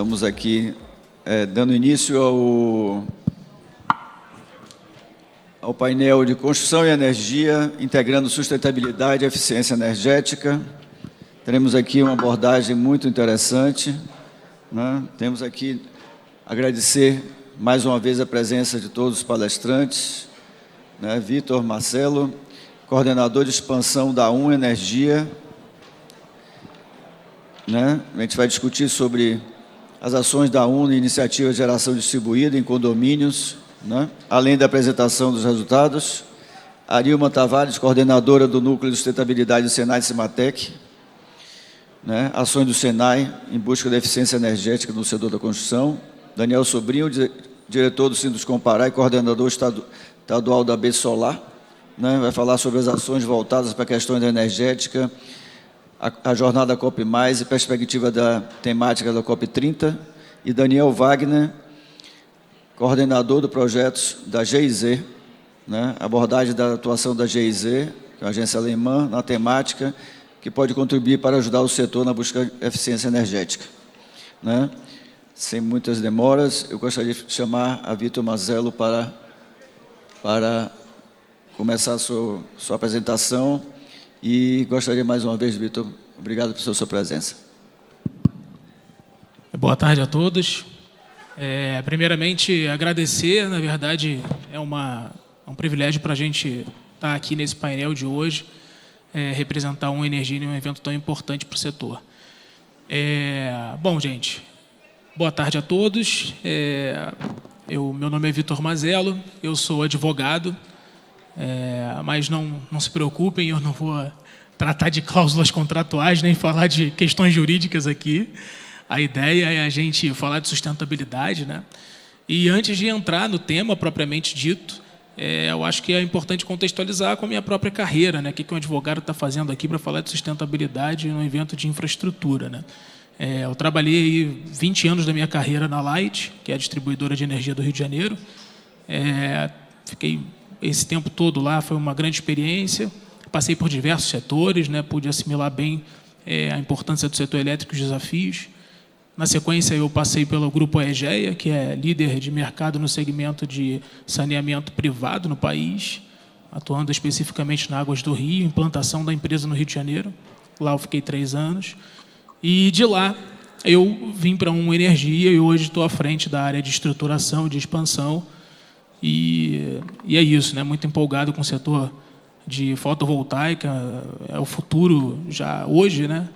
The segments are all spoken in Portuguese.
Estamos aqui dando início ao painel de construção e energia, integrando sustentabilidade e eficiência energética. Teremos aqui uma abordagem muito interessante, né? Temos aqui agradecer mais uma vez a presença de todos os palestrantes, né? Vitor Marcelo, coordenador de expansão da Energia, né? A gente vai discutir sobre as ações da na iniciativa de geração distribuída em condomínios, né? Além da apresentação dos resultados. Arilma Tavares, coordenadora do Núcleo de Sustentabilidade do Senai Cimatec, né? Ações do Senai em busca da eficiência energética no setor da construção. Daniel Sobrinho, diretor do Sindus Comparar e coordenador estadual da B Solar, né? Vai falar sobre as ações voltadas para questões da energética, a jornada COP+, e perspectiva da temática da COP 30, e Daniel Wagner, coordenador do projetos da GIZ, né? Abordagem da atuação da GIZ, que é uma agência alemã, na temática, que pode contribuir para ajudar o setor na busca de eficiência energética, né? Sem muitas demoras, eu gostaria de chamar a Vitor Marcelo para começar a sua apresentação. E gostaria mais uma vez, Vitor, obrigado pela sua presença. Boa tarde a todos. Primeiramente, agradecer, na verdade, é um privilégio para a gente estar aqui nesse painel de hoje, representar a Energia em um evento tão importante para o setor. Bom, gente, boa tarde a todos. Meu nome é Vitor Marcelo, eu sou advogado, mas não se preocupem, eu não vou tratar de cláusulas contratuais, nem falar de questões jurídicas aqui. A ideia é a gente falar de sustentabilidade, né? E antes de entrar no tema propriamente dito, eu acho que é importante contextualizar com a minha própria carreira, né? O que um advogado está fazendo aqui para falar de sustentabilidade num evento de infraestrutura, né? Eu trabalhei 20 anos da minha carreira na Light, que é a distribuidora de energia do Rio de Janeiro. Fiquei esse tempo todo lá, foi uma grande experiência. Passei por diversos setores, né? Pude assimilar bem a importância do setor elétrico e os desafios. Na sequência, eu passei pelo Grupo EGEA, que é líder de mercado no segmento de saneamento privado no país, atuando especificamente na Águas do Rio, implantação da empresa no Rio de Janeiro. Lá eu fiquei 3 anos. E de lá eu vim para Energia e hoje estou à frente da área de estruturação e de expansão. E é isso, né? Muito empolgado com o setor de fotovoltaica, é o futuro já hoje, né?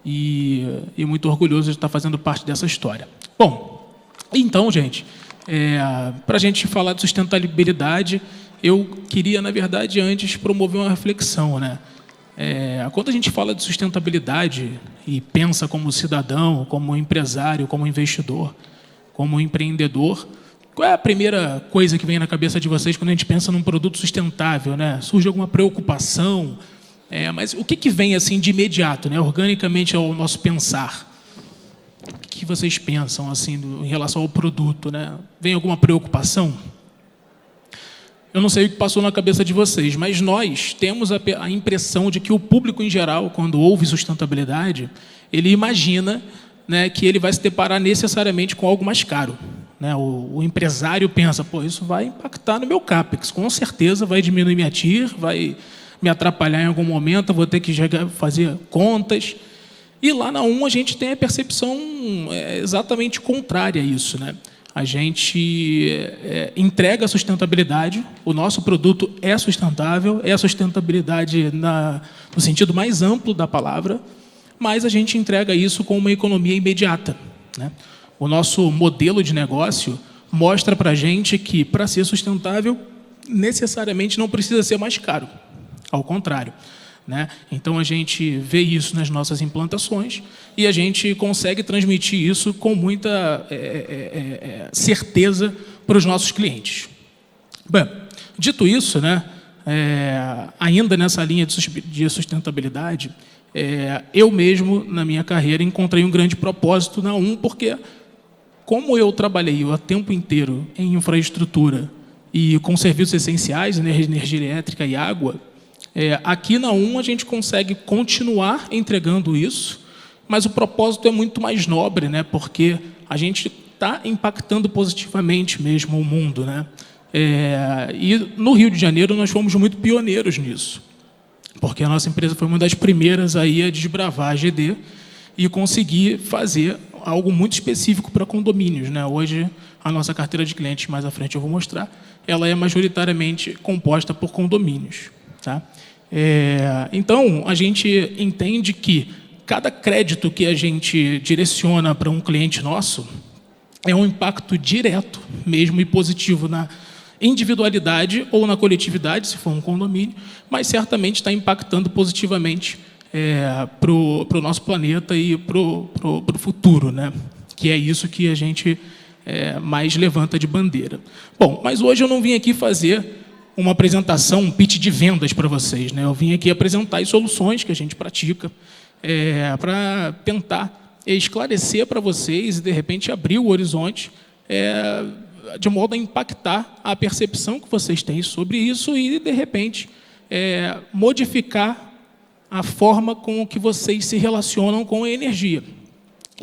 E muito orgulhoso de estar fazendo parte dessa história. Bom, então, gente, para a gente falar de sustentabilidade, eu queria, na verdade, antes promover uma reflexão, né? Quando a gente fala de sustentabilidade e pensa como cidadão, como empresário, como investidor, como empreendedor, qual é a primeira coisa que vem na cabeça de vocês quando a gente pensa num produto sustentável, né? Surge alguma preocupação? Mas o que vem assim de imediato, né? Organicamente ao nosso pensar? O que vocês pensam assim em relação ao produto, né? Vem alguma preocupação? Eu não sei o que passou na cabeça de vocês, mas nós temos a impressão de que o público em geral, quando ouve sustentabilidade, ele imagina, né, que ele vai se deparar necessariamente com algo mais caro. O empresário pensa, isso vai impactar no meu CAPEX, com certeza vai diminuir minha TIR, vai me atrapalhar em algum momento, eu vou ter que fazer contas. E lá na a gente tem a percepção exatamente contrária a isso, né? A gente entrega a sustentabilidade, o nosso produto é sustentável, é a sustentabilidade no sentido mais amplo da palavra, mas a gente entrega isso com uma economia imediata, né? O nosso modelo de negócio mostra para a gente que, para ser sustentável, necessariamente não precisa ser mais caro. Ao contrário, né? Então, a gente vê isso nas nossas implantações e a gente consegue transmitir isso com muita certeza para os nossos clientes. Bem, dito isso, né, ainda nessa linha de sustentabilidade, eu mesmo, na minha carreira, encontrei um grande propósito na porque como eu trabalhei o tempo inteiro em infraestrutura e com serviços essenciais, energia elétrica e água, aqui na a gente consegue continuar entregando isso, mas o propósito é muito mais nobre, né? Porque a gente está impactando positivamente mesmo o mundo, né? E no Rio de Janeiro nós fomos muito pioneiros nisso, porque a nossa empresa foi uma das primeiras aí a desbravar a GD e conseguir fazer algo muito específico para condomínios, né? Hoje, a nossa carteira de clientes, mais à frente eu vou mostrar, ela é majoritariamente composta por condomínios. Tá? Então, a gente entende que cada crédito que a gente direciona para um cliente nosso é um impacto direto mesmo e positivo na individualidade ou na coletividade, se for um condomínio, mas certamente está impactando positivamente para o nosso planeta e para o futuro, né? Que é isso que a gente mais levanta de bandeira. Bom, mas hoje eu não vim aqui fazer uma apresentação, um pitch de vendas para vocês, né? Eu vim aqui apresentar as soluções que a gente pratica para tentar esclarecer para vocês e, de repente, abrir o horizonte de modo a impactar a percepção que vocês têm sobre isso e, de repente, modificar a forma com que vocês se relacionam com a energia.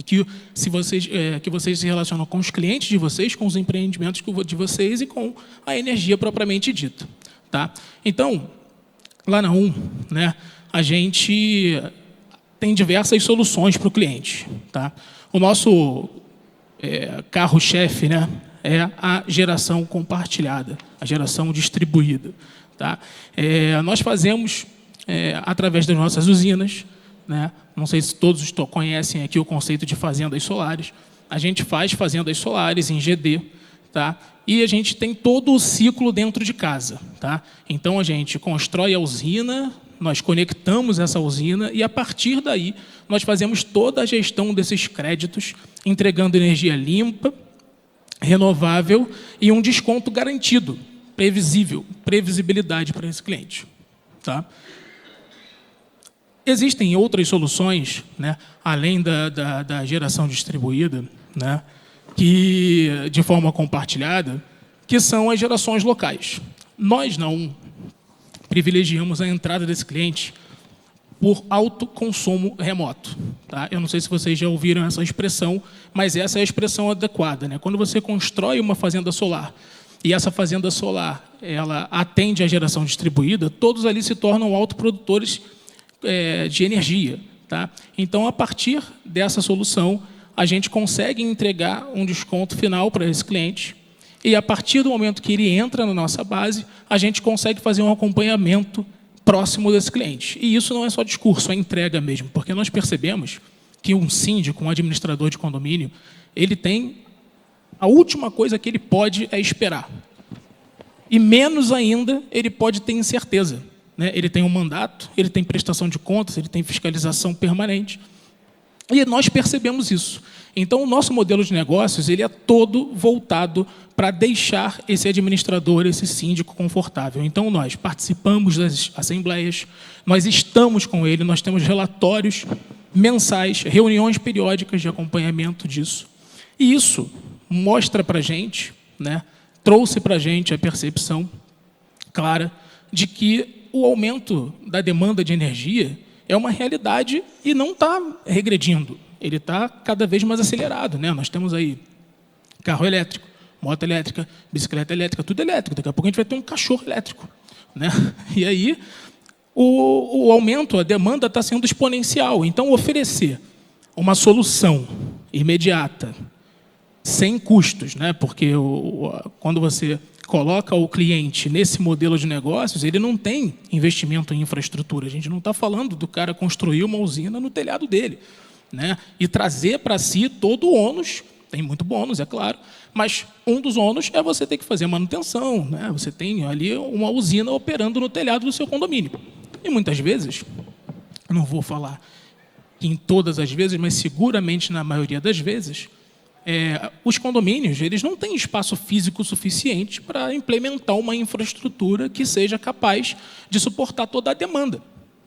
Que vocês se relacionam com os clientes de vocês, com os empreendimentos de vocês e com a energia propriamente dita. Tá? Então, lá na né, a gente tem diversas soluções para o cliente. Tá? O nosso carro-chefe, né, é a geração compartilhada, a geração distribuída. Tá? Nós fazemos através das nossas usinas, né? Não sei se todos conhecem aqui o conceito de fazendas solares. A gente faz fazendas solares em GD, tá? E a gente tem todo o ciclo dentro de casa. Tá? Então, a gente constrói a usina, nós conectamos essa usina e, a partir daí, nós fazemos toda a gestão desses créditos, entregando energia limpa, renovável e um desconto garantido, previsível, previsibilidade para esse cliente. Tá? Existem outras soluções, né, além da geração distribuída, né, que, de forma compartilhada, que são as gerações locais. Nós não privilegiamos a entrada desse cliente por alto consumo remoto. Tá? Eu não sei se vocês já ouviram essa expressão, mas essa é a expressão adequada. Né? Quando você constrói uma fazenda solar e essa fazenda solar ela atende à geração distribuída, todos ali se tornam autoprodutores de energia. Tá? Então, a partir dessa solução, a gente consegue entregar um desconto final para esse cliente e, a partir do momento que ele entra na nossa base, a gente consegue fazer um acompanhamento próximo desse cliente. E isso não é só discurso, é entrega mesmo, porque nós percebemos que um síndico, um administrador de condomínio, ele tem a última coisa que ele pode esperar. E menos ainda ele pode ter incerteza. Né? Ele tem um mandato, ele tem prestação de contas, ele tem fiscalização permanente. E nós percebemos isso. Então, o nosso modelo de negócios ele é todo voltado para deixar esse administrador, esse síndico confortável. Então, nós participamos das assembleias, nós estamos com ele, nós temos relatórios mensais, reuniões periódicas de acompanhamento disso. E isso mostra para a gente, né, trouxe para a gente a percepção clara de que o aumento da demanda de energia é uma realidade e não está regredindo. Ele está cada vez mais acelerado. Né? Nós temos aí carro elétrico, moto elétrica, bicicleta elétrica, tudo elétrico. Daqui a pouco a gente vai ter um cachorro elétrico. Né? E aí o aumento, a demanda está sendo exponencial. Então, oferecer uma solução imediata, sem custos, né? Porque quando você coloca o cliente nesse modelo de negócios, ele não tem investimento em infraestrutura. A gente não está falando do cara construir uma usina no telhado dele, né? E trazer para si todo o ônus. Tem muito bônus, é claro, mas um dos ônus é você ter que fazer manutenção, né? Você tem ali uma usina operando no telhado do seu condomínio. E muitas vezes, não vou falar em todas as vezes, mas seguramente na maioria das vezes, os condomínios eles não têm espaço físico suficiente para implementar uma infraestrutura que seja capaz de suportar toda a demanda.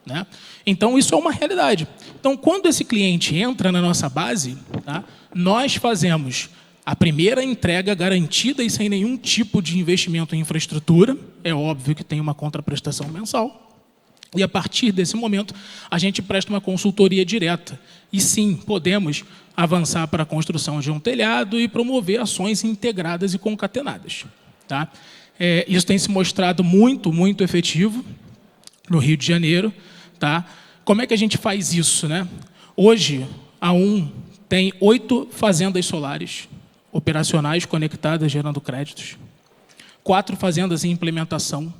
Né? Então, isso é uma realidade. Então, quando esse cliente entra na nossa base, tá, nós fazemos a primeira entrega garantida e sem nenhum tipo de investimento em infraestrutura. É óbvio que tem uma contraprestação mensal. E, a partir desse momento, a gente presta uma consultoria direta. E, sim, podemos avançar para a construção de um telhado e promover ações integradas e concatenadas. Tá? Isso tem se mostrado muito, muito efetivo no Rio de Janeiro. Tá? Como é que a gente faz isso, né? Hoje, a tem 8 fazendas solares operacionais conectadas, gerando créditos. 4 fazendas em implantação,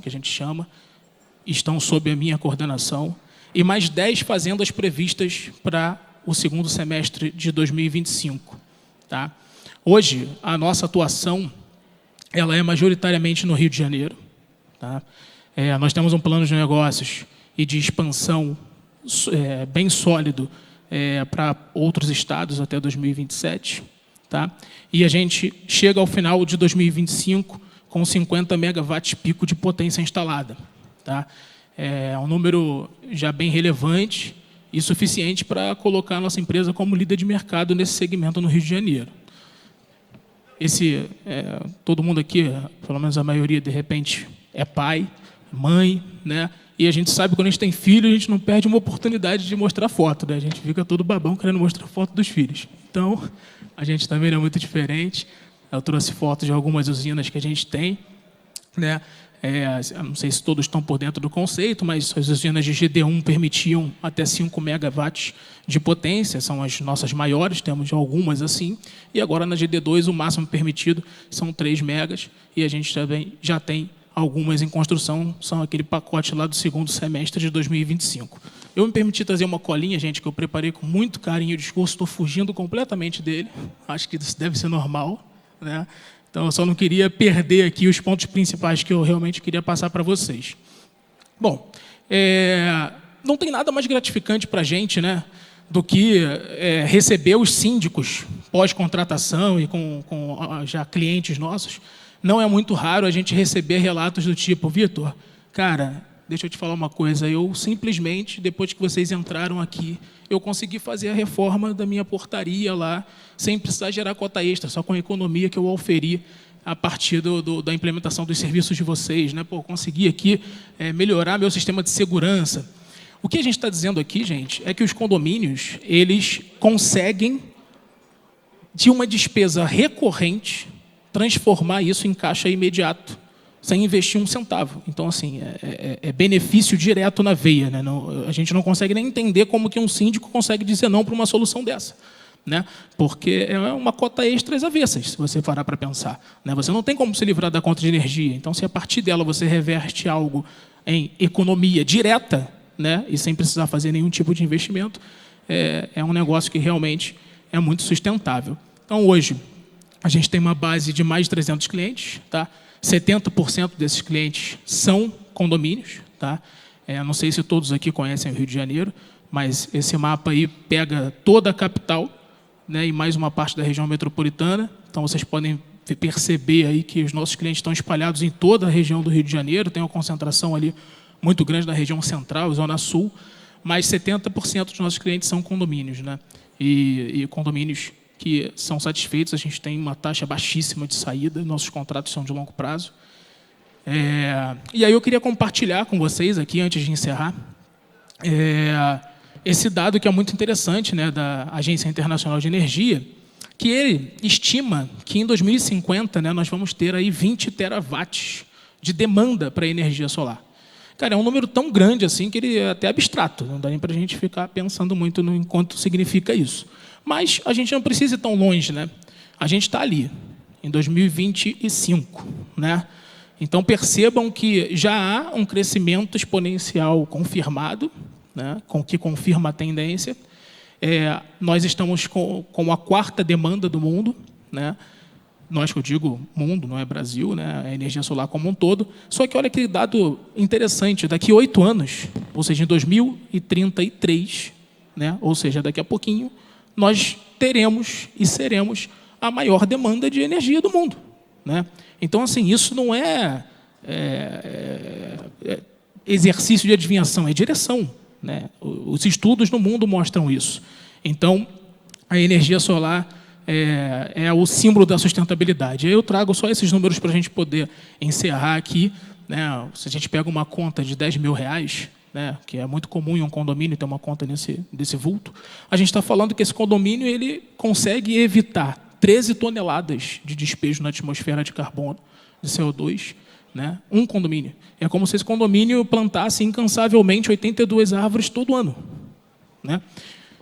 que a gente chama, estão sob a minha coordenação, e mais 10 fazendas previstas para o segundo semestre de 2025. Tá? Hoje, a nossa atuação ela é majoritariamente no Rio de Janeiro. Tá? Nós temos um plano de negócios e de expansão bem sólido para outros estados até 2027. Tá? E a gente chega ao final de 2025 com 50 megawatts pico de potência instalada. Tá? É um número já bem relevante e suficiente para colocar a nossa empresa como líder de mercado nesse segmento no Rio de Janeiro. Todo mundo aqui, pelo menos a maioria, de repente, é pai, mãe, né? E a gente sabe que quando a gente tem filho, a gente não perde uma oportunidade de mostrar foto, né? A gente fica todo babão querendo mostrar foto dos filhos. Então, a gente também é muito diferente. Eu trouxe fotos de algumas usinas que a gente tem, né? Não sei se todos estão por dentro do conceito, mas as usinas de GD1 permitiam até 5 megawatts de potência, são as nossas maiores, temos algumas assim, e agora na GD2 o máximo permitido são 3 megas, e a gente também já tem algumas em construção, são aquele pacote lá do segundo semestre de 2025. Eu me permiti trazer uma colinha, gente, que eu preparei com muito carinho o discurso, estou fugindo completamente dele, acho que isso deve ser normal, né? Então, eu só não queria perder aqui os pontos principais que eu realmente queria passar para vocês. Bom, não tem nada mais gratificante para a gente, né, do que receber os síndicos pós-contratação e com já clientes nossos. Não é muito raro a gente receber relatos do tipo: Vitor, cara, deixa eu te falar uma coisa, eu simplesmente, depois que vocês entraram aqui, eu consegui fazer a reforma da minha portaria lá, sem precisar gerar cota extra, só com a economia que eu auferi a partir da implementação dos serviços de vocês. Né? Pô, consegui aqui melhorar meu sistema de segurança. O que a gente está dizendo aqui, gente, é que os condomínios, eles conseguem, de uma despesa recorrente, transformar isso em caixa imediato, sem investir um centavo. Então, assim, é benefício direto na veia. Né? A gente não consegue nem entender como que um síndico consegue dizer não para uma solução dessa. Né? Porque é uma cota extra às avessas, se você parar para pensar. Né? Você não tem como se livrar da conta de energia. Então, se a partir dela você reverte algo em economia direta, né? E sem precisar fazer nenhum tipo de investimento, é um negócio que realmente é muito sustentável. Então, hoje, a gente tem uma base de mais de 300 clientes, tá? 70% desses clientes são condomínios. Tá? Não sei se todos aqui conhecem o Rio de Janeiro, mas esse mapa aí pega toda a capital, né, e mais uma parte da região metropolitana. Então, vocês podem perceber aí que os nossos clientes estão espalhados em toda a região do Rio de Janeiro, tem uma concentração ali muito grande na região central, zona sul, mas 70% dos nossos clientes são condomínios. Né? E condomínios que são satisfeitos, a gente tem uma taxa baixíssima de saída, nossos contratos são de longo prazo. E aí eu queria compartilhar com vocês aqui, antes de encerrar, esse dado que é muito interessante, né, da Agência Internacional de Energia, que ele estima que em 2050, né, nós vamos ter aí 20 terawatts de demanda para energia solar. Cara, é um número tão grande assim que ele é até abstrato, não dá nem para a gente ficar pensando muito no quanto significa isso. Mas a gente não precisa ir tão longe, né? A gente está ali, em 2025, né? Então, percebam que já há um crescimento exponencial confirmado, né? Que confirma a tendência. Nós estamos com a 4ª demanda do mundo, né? Nós, que eu digo mundo, não é Brasil, né? A energia solar como um todo. Só que olha que dado interessante, daqui a 8 anos, ou seja, em 2033, né? Ou seja, daqui a pouquinho, nós teremos e seremos a maior demanda de energia do mundo. Né? Então, assim, isso não é exercício de adivinhação, é direção. Né? Os estudos no mundo mostram isso. Então, a energia solar é o símbolo da sustentabilidade. Eu trago só esses números para a gente poder encerrar aqui, né, se a gente pega uma conta de R$10.000, né, que é muito comum em um condomínio ter uma conta desse vulto, a gente está falando que esse condomínio ele consegue evitar 13 toneladas de despejo na atmosfera de carbono, de CO2, né, um condomínio. É como se esse condomínio plantasse incansavelmente 82 árvores todo ano, né,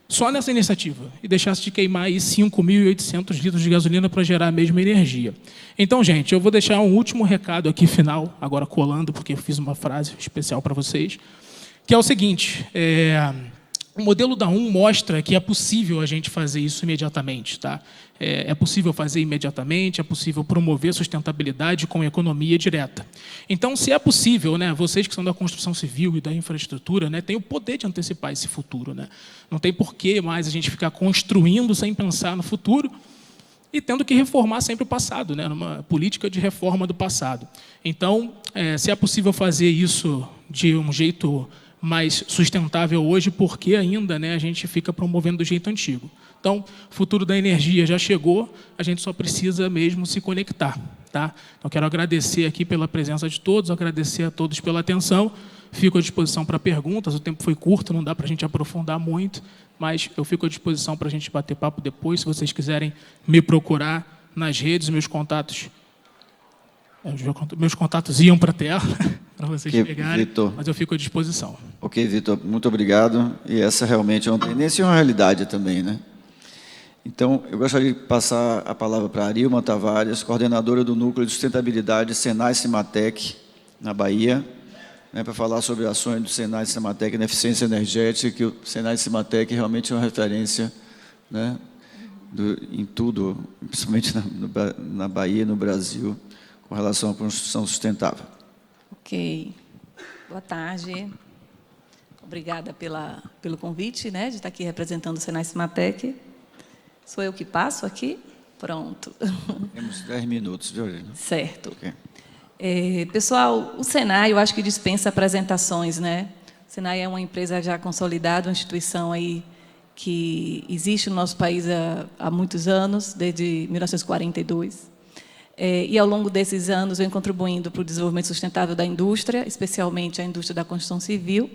só nessa iniciativa, e deixasse de queimar aí 5.800 litros de gasolina para gerar a mesma energia. Então, gente, eu vou deixar um último recado aqui final, agora colando, porque eu fiz uma frase especial para vocês, que é o seguinte: o modelo da mostra que é possível a gente fazer isso imediatamente. Tá? É possível fazer imediatamente, é possível promover sustentabilidade com economia direta. Então, se é possível, né, vocês que são da construção civil e da infraestrutura, né, têm o poder de antecipar esse futuro. Né? Não tem por que mais a gente ficar construindo sem pensar no futuro e tendo que reformar sempre o passado, né, numa política de reforma do passado. Então, se é possível fazer isso de um jeito mais sustentável hoje, porque ainda, né, a gente fica promovendo do jeito antigo. Então, o futuro da energia já chegou, a gente só precisa mesmo se conectar. Tá? Então, quero agradecer aqui pela presença de todos, agradecer a todos pela atenção, fico à disposição para perguntas, o tempo foi curto, não dá para a gente aprofundar muito, mas eu fico à disposição para a gente bater papo depois, se vocês quiserem me procurar nas redes, meus contatos iam para a tela, para vocês pegarem, Vitor, mas eu fico à disposição. Ok, Vitor, muito obrigado. E essa realmente é uma tendência e uma realidade também, né? Então, eu gostaria de passar a palavra para a Arilma Tavares, coordenadora do Núcleo de Sustentabilidade Senai-Cimatec, na Bahia, né, para falar sobre ações do Senai-Cimatec na eficiência energética, que o Senai-Cimatec realmente é uma referência, né, em tudo, principalmente na Bahia e no Brasil, com relação à construção sustentável. Ok. Boa tarde. Obrigada pelo convite, né, de estar aqui representando o Senai-Cimatec. Sou eu que passo aqui? Pronto. Temos 10 minutos, viu, Aurélio? Certo. Okay. Pessoal, o Senai, eu acho que dispensa apresentações, né? O Senai é uma empresa já consolidada, uma instituição aí que existe no nosso país há muitos anos, desde 1942. E, ao longo desses anos, vem contribuindo para o desenvolvimento sustentável da indústria, especialmente a indústria da construção civil.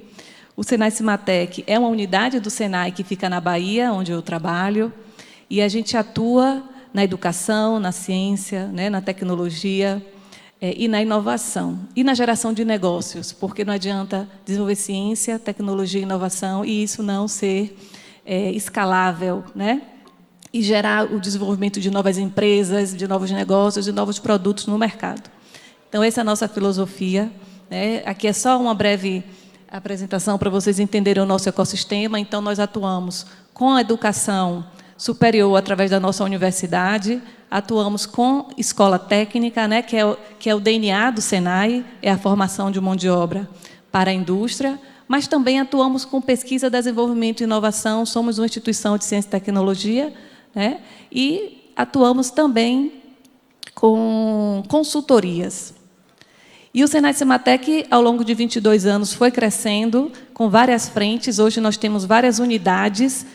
O Senai-Cimatec é uma unidade do Senai que fica na Bahia, onde eu trabalho, e a gente atua na educação, na ciência, né, na tecnologia e na inovação. E na geração de negócios, porque não adianta desenvolver ciência, tecnologia e inovação e isso não ser escalável, né? E gerar o desenvolvimento de novas empresas, de novos negócios, de novos produtos no mercado. Então, essa é a nossa filosofia, né? Aqui é só uma breve apresentação para vocês entenderem o nosso ecossistema. Então, nós atuamos com a educação superior através da nossa universidade, atuamos com escola técnica, né, que é o DNA do Senai, é a formação de mão de obra para a indústria, mas também atuamos com pesquisa, desenvolvimento e inovação, somos uma instituição de ciência e tecnologia, né, e atuamos também com consultorias. E o Senai-Cimatec, ao longo de 22 anos, foi crescendo com várias frentes. Hoje nós temos várias unidades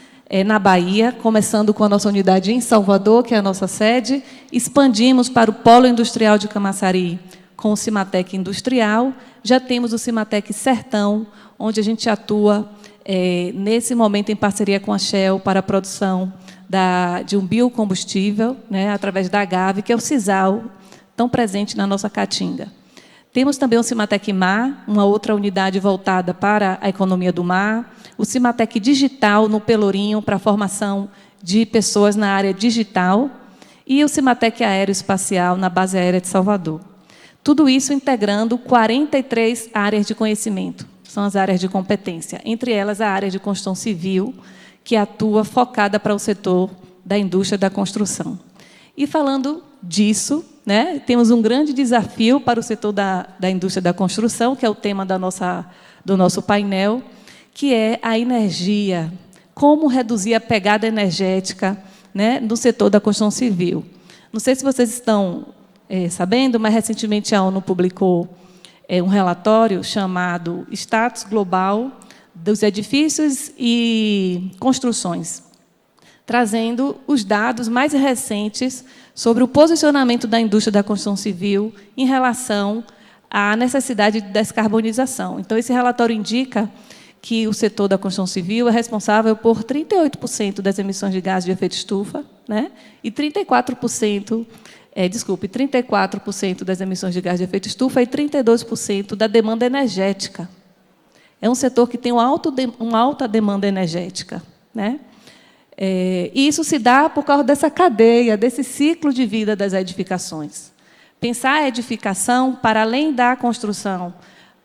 na Bahia, começando com a nossa unidade em Salvador, que é a nossa sede, expandimos para o Polo Industrial de Camaçari com o Cimatec Industrial, já temos o Cimatec Sertão, onde a gente atua, nesse momento, em parceria com a Shell, para a produção de um biocombustível, né, através da Agave, que é o sisal, tão presente na nossa Caatinga. Temos também o Cimatec Mar, uma outra unidade voltada para a economia do mar, o Cimatec Digital, no Pelourinho, para a formação de pessoas na área digital, e o Cimatec Aeroespacial, na Base Aérea de Salvador. Tudo isso integrando 43 áreas de conhecimento, são as áreas de competência, entre elas a área de construção civil, que atua focada para o setor da indústria da construção. E falando disso, né, temos um grande desafio para o setor da indústria da construção, que é o tema do nosso painel, que é a energia, como reduzir a pegada energética, né, no setor da construção civil. Não sei se vocês estão sabendo, mas recentemente a ONU publicou um relatório chamado Status Global dos Edifícios e Construções, trazendo os dados mais recentes sobre o posicionamento da indústria da construção civil em relação a necessidade de descarbonização. Então, esse relatório indica que o setor da construção civil é responsável por 38% das emissões de gases de efeito estufa, né? E 34% das emissões de gás de efeito estufa e 32% da demanda energética. É um setor que tem uma alta demanda energética, né? E isso se dá por causa dessa cadeia, desse ciclo de vida das edificações. Pensar a edificação para além da construção,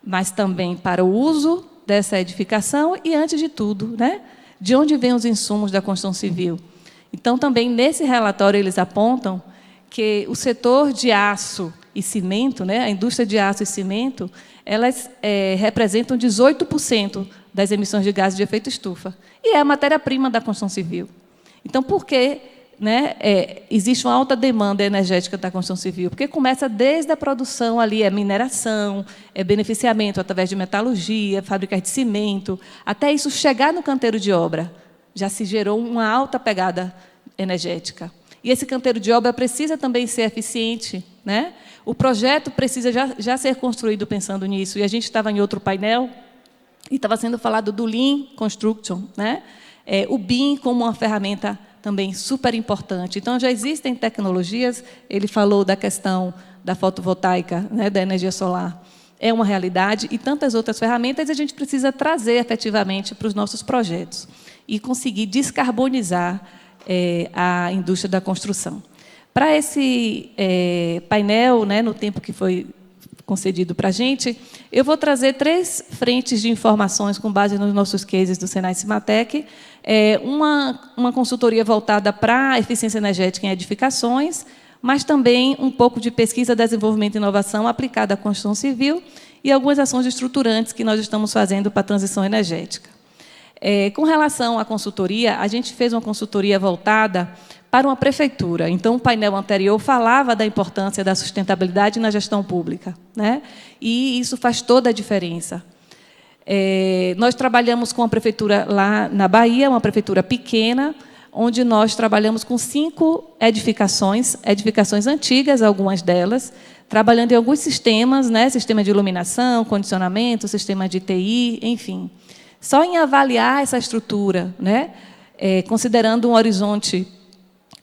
mas também para o uso dessa edificação e, antes de tudo, né, de onde vêm os insumos da construção civil. Então, também, nesse relatório, eles apontam que o setor de aço e cimento, né, a indústria de aço e cimento, elas representam 18% das emissões de gases de efeito estufa. E é a matéria-prima da construção civil. Então, por que, né, existe uma alta demanda energética da construção civil? Porque começa desde a produção ali, mineração, beneficiamento através de metalurgia, fábricas de cimento, até isso chegar no canteiro de obra. Já se gerou uma alta pegada energética. E esse canteiro de obra precisa também ser eficiente, né? O projeto precisa já ser construído pensando nisso. E a gente estava em outro painel e estava sendo falado do Lean Construction, né? O BIM como uma ferramenta também super importante. Então, já existem tecnologias, ele falou da questão da fotovoltaica, né, da energia solar, é uma realidade, e tantas outras ferramentas a gente precisa trazer efetivamente para os nossos projetos e conseguir descarbonizar a indústria da construção. Para esse painel, né, no tempo que foi concedido para a gente, eu vou trazer 3 frentes de informações com base nos nossos cases do Senai Cimatec. Uma consultoria voltada para a eficiência energética em edificações, mas também um pouco de pesquisa, desenvolvimento e inovação aplicada à construção civil e algumas ações estruturantes que nós estamos fazendo para a transição energética. Com relação à consultoria, a gente fez uma consultoria voltada para uma prefeitura. Então, o painel anterior falava da importância da sustentabilidade na gestão pública, né? E isso faz toda a diferença. Nós trabalhamos com a prefeitura lá na Bahia, uma prefeitura pequena, onde nós trabalhamos com 5 edificações antigas, algumas delas, trabalhando em alguns sistemas, né? Sistema de iluminação, condicionamento, sistema de TI, enfim. Só em avaliar essa estrutura, né? Considerando um horizonte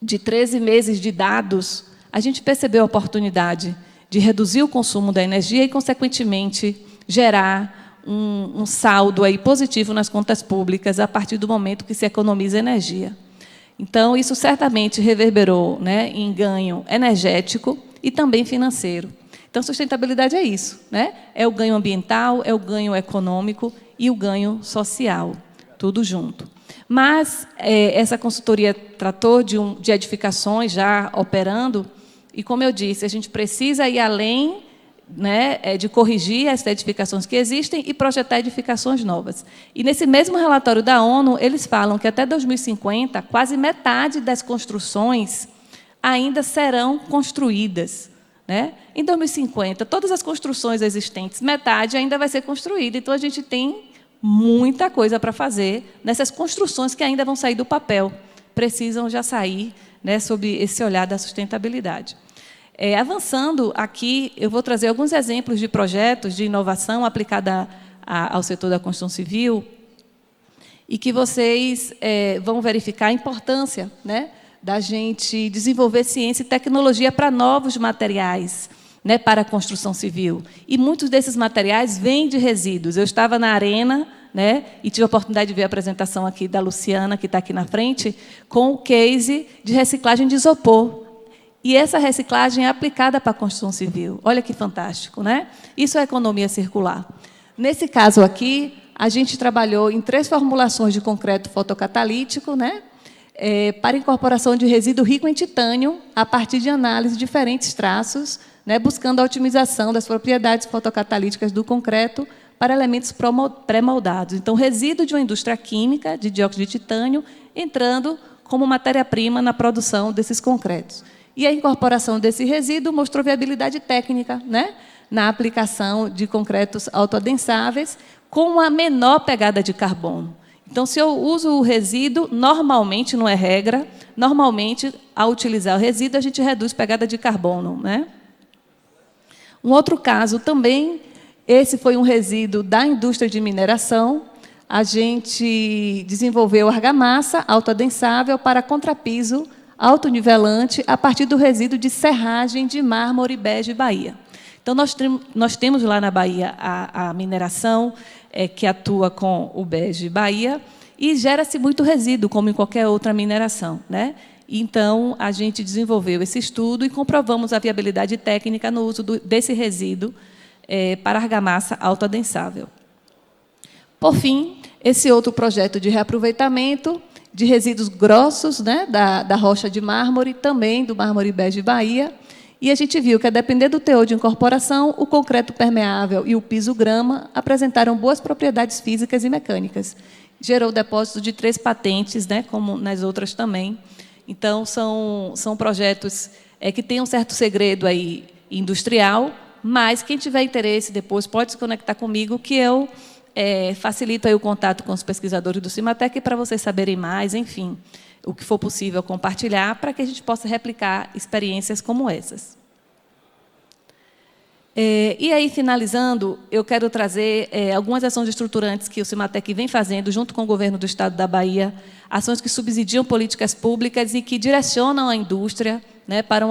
de 13 meses de dados, a gente percebeu a oportunidade de reduzir o consumo da energia e, consequentemente, gerar um saldo aí positivo nas contas públicas a partir do momento que se economiza energia. Então, isso certamente reverberou, né, em ganho energético e também financeiro. Então, sustentabilidade é isso, né? É o ganho ambiental, é o ganho econômico e o ganho social, tudo junto. Mas essa consultoria tratou de edificações já operando, e, como eu disse, a gente precisa ir além, né, de corrigir as edificações que existem e projetar edificações novas. E, nesse mesmo relatório da ONU, eles falam que, até 2050, quase metade das construções ainda serão construídas, né? Em 2050, todas as construções existentes, metade ainda vai ser construída. Então, a gente tem muita coisa para fazer nessas construções que ainda vão sair do papel. Precisam já sair, né, sob esse olhar da sustentabilidade. Avançando aqui, eu vou trazer alguns exemplos de projetos de inovação aplicada ao setor da construção civil e que vocês vão verificar a importância, né, da gente desenvolver ciência e tecnologia para novos materiais, né, para a construção civil. E muitos desses materiais vêm de resíduos. Eu estava na Arena, né, e tive a oportunidade de ver a apresentação aqui da Luciana, que está aqui na frente, com o case de reciclagem de isopor. E essa reciclagem é aplicada para a construção civil. Olha que fantástico, né? Isso é economia circular. Nesse caso aqui, a gente trabalhou em 3 formulações de concreto fotocatalítico, né, para incorporação de resíduo rico em titânio, a partir de análise de diferentes traços, né, buscando a otimização das propriedades fotocatalíticas do concreto para elementos pré-moldados. Então, resíduo de uma indústria química de dióxido de titânio entrando como matéria-prima na produção desses concretos. E a incorporação desse resíduo mostrou viabilidade técnica, né, na aplicação de concretos autoadensáveis com uma menor pegada de carbono. Então, se eu uso o resíduo, normalmente, não é regra, normalmente, ao utilizar o resíduo, a gente reduz pegada de carbono, né? Um outro caso também, esse foi um resíduo da indústria de mineração. A gente desenvolveu argamassa autoadensável para contrapiso autonivelante a partir do resíduo de serragem de mármore bege Bahia. Então, nós temos lá na Bahia a mineração que atua com o bege Bahia e gera-se muito resíduo, como em qualquer outra mineração, né? Então, a gente desenvolveu esse estudo e comprovamos a viabilidade técnica no uso desse resíduo para argamassa autoadensável. Por fim, esse outro projeto de reaproveitamento de resíduos grossos, né, da rocha de mármore, também do mármore bege Bahia, e a gente viu que, a depender do teor de incorporação, o concreto permeável e o piso grama apresentaram boas propriedades físicas e mecânicas. Gerou depósito de 3 patentes, né, como nas outras também. Então, são projetos que têm um certo segredo aí industrial, mas quem tiver interesse depois pode se conectar comigo, que eu facilito aí o contato com os pesquisadores do Cimatec para vocês saberem mais, enfim, o que for possível compartilhar, para que a gente possa replicar experiências como essas. E aí, finalizando, eu quero trazer algumas ações estruturantes que o Cimatec vem fazendo, junto com o governo do Estado da Bahia, ações que subsidiam políticas públicas e que direcionam a indústria, né, para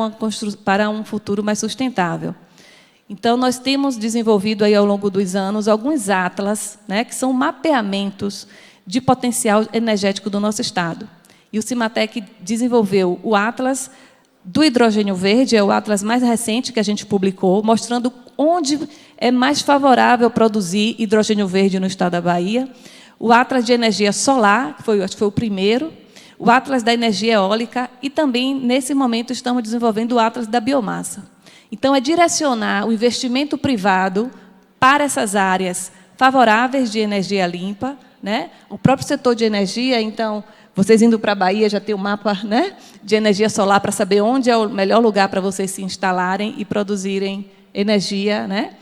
um futuro mais sustentável. Então, nós temos desenvolvido aí, ao longo dos anos, alguns atlas, né, que são mapeamentos de potencial energético do nosso Estado. E o Cimatec desenvolveu o Atlas do Hidrogênio Verde, é o atlas mais recente que a gente publicou, mostrando onde é mais favorável produzir hidrogênio verde no Estado da Bahia. O Atlas de Energia Solar, acho que foi o primeiro, o Atlas da Energia Eólica e também, nesse momento, estamos desenvolvendo o Atlas da Biomassa. Então, é direcionar o investimento privado para essas áreas favoráveis de energia limpa, né? O próprio setor de energia, então, vocês indo para a Bahia já tem um mapa, né, de energia solar para saber onde é o melhor lugar para vocês se instalarem e produzirem energia, né?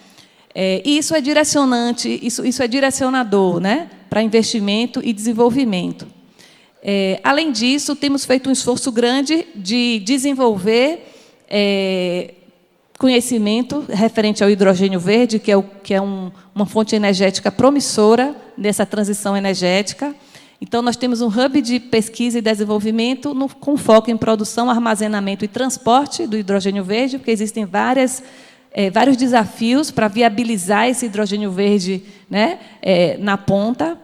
E isso é direcionante, isso é direcionador, né, para investimento e desenvolvimento. Além disso, temos feito um esforço grande de desenvolver conhecimento referente ao hidrogênio verde, que é uma fonte energética promissora nessa transição energética. Então, nós temos um hub de pesquisa e desenvolvimento com foco em produção, armazenamento e transporte do hidrogênio verde, porque existem vários desafios para viabilizar esse hidrogênio verde, né, na ponta.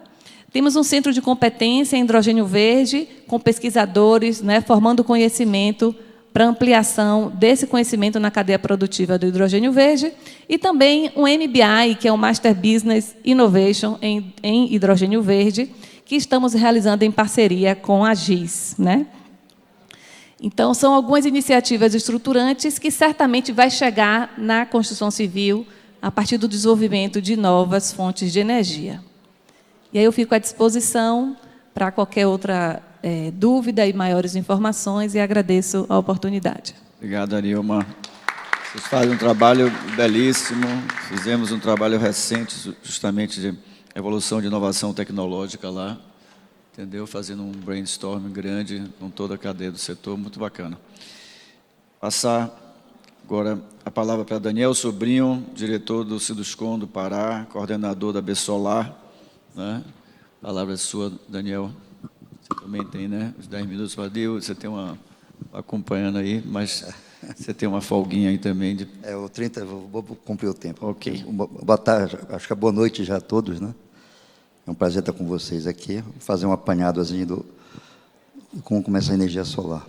Temos um centro de competência em hidrogênio verde, com pesquisadores, né, formando conhecimento para ampliação desse conhecimento na cadeia produtiva do hidrogênio verde, e também um MBI, que é o Master Business Innovation em hidrogênio verde, que estamos realizando em parceria com a GIS, né? Então, são algumas iniciativas estruturantes que certamente vai chegar na construção civil a partir do desenvolvimento de novas fontes de energia. E aí eu fico à disposição para qualquer outra dúvida e maiores informações, e agradeço a oportunidade. Obrigado, Arilma. Vocês fazem um trabalho belíssimo. Fizemos um trabalho recente, justamente de evolução de inovação tecnológica lá, entendeu? Fazendo um brainstorm grande com toda a cadeia do setor, muito bacana. Passar agora a palavra para Daniel Sobrinho, diretor do Ciduscom do Pará, coordenador da Bessolar, né? A palavra é sua, Daniel. Você também tem, né, os 10 minutos para Deus, você tem uma acompanhando aí, mas você tem uma folguinha aí também. O 30, vou cumprir o tempo. Ok. Boa tarde, acho que é boa noite já a todos, né? É um prazer estar com vocês aqui, vou fazer um apanhadozinho de como começa a energia solar.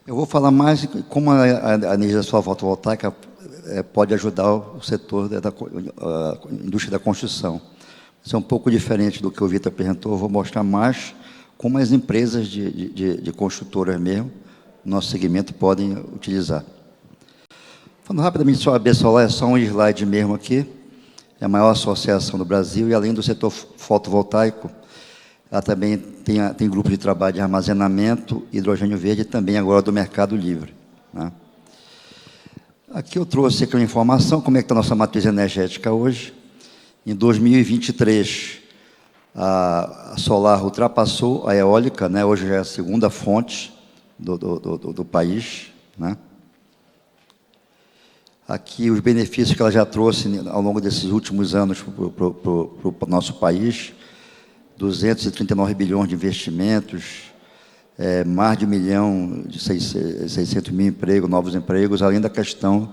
Eu vou falar mais de como a energia solar fotovoltaica pode ajudar o setor da indústria da construção. Isso é um pouco diferente do que o Vitor apresentou, eu vou mostrar mais como as empresas de construtoras mesmo, nosso segmento, podem utilizar. Falando rapidamente sobre a Bessolar, é só um slide mesmo aqui, é a maior associação do Brasil, e além do setor fotovoltaico, ela também tem grupo de trabalho de armazenamento, hidrogênio verde, e também agora do Mercado Livre, né? Aqui eu trouxe aqui uma informação, como é que está a nossa matriz energética hoje. Em 2023, a solar ultrapassou a eólica, né? Hoje já é a segunda fonte do país, né? Aqui os benefícios que ela já trouxe ao longo desses últimos anos para o nosso país, 239 bilhões de investimentos, mais de 1 milhão de 600 mil empregos, novos empregos, além da questão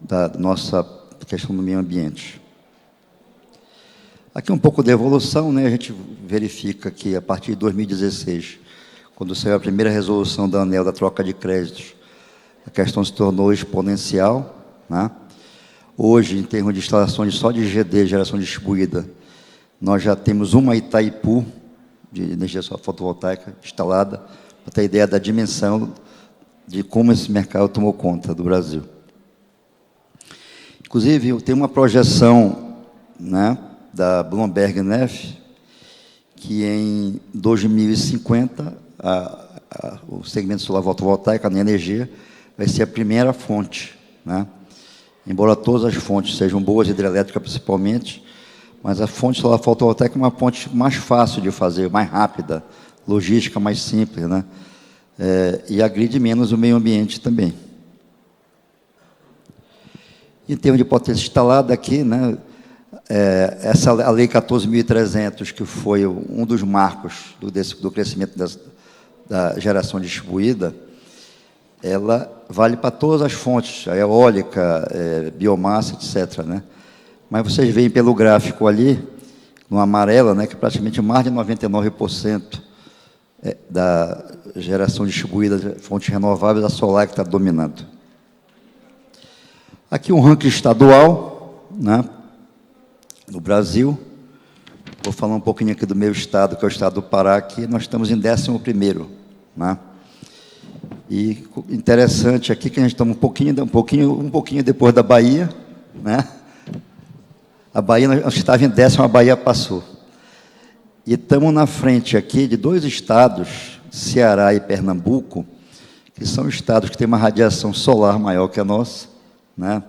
da nossa questão do meio ambiente. Aqui um pouco da evolução, né? A gente verifica que, a partir de 2016, quando saiu a primeira resolução da ANEEL da troca de créditos, a questão se tornou exponencial, né? Hoje, em termos de instalações só de GD, geração distribuída, nós já temos uma Itaipu, de energia fotovoltaica, instalada, para ter ideia da dimensão de como esse mercado tomou conta do Brasil. Inclusive, eu tenho uma projeção, né, da Bloomberg Nef, que em 2050, o segmento solar fotovoltaica na energia vai ser a primeira fonte, né? Embora todas as fontes sejam boas, hidrelétrica principalmente, mas a fonte solar fotovoltaica é uma fonte mais fácil de fazer, mais rápida, logística mais simples, né? E agride menos o meio ambiente também. Em termos de potência instalada aqui, né, a Lei 14.300, que foi um dos marcos do crescimento da geração distribuída, ela vale para todas as fontes, a eólica, biomassa, etc., né? Mas vocês veem pelo gráfico ali, no amarelo, né, que praticamente mais de 99% da geração distribuída de fontes renováveis, a solar que está dominando. Aqui um ranking estadual, né, no Brasil. Vou falar um pouquinho aqui do meu estado, que é o estado do Pará, aqui nós estamos em 11º, né? E interessante aqui que a gente está um pouquinho depois da Bahia, né? A Bahia, nós estávamos em 10º, a Bahia passou. E estamos na frente aqui de 2 estados, Ceará e Pernambuco, que são estados que têm uma radiação solar maior que a nossa, né?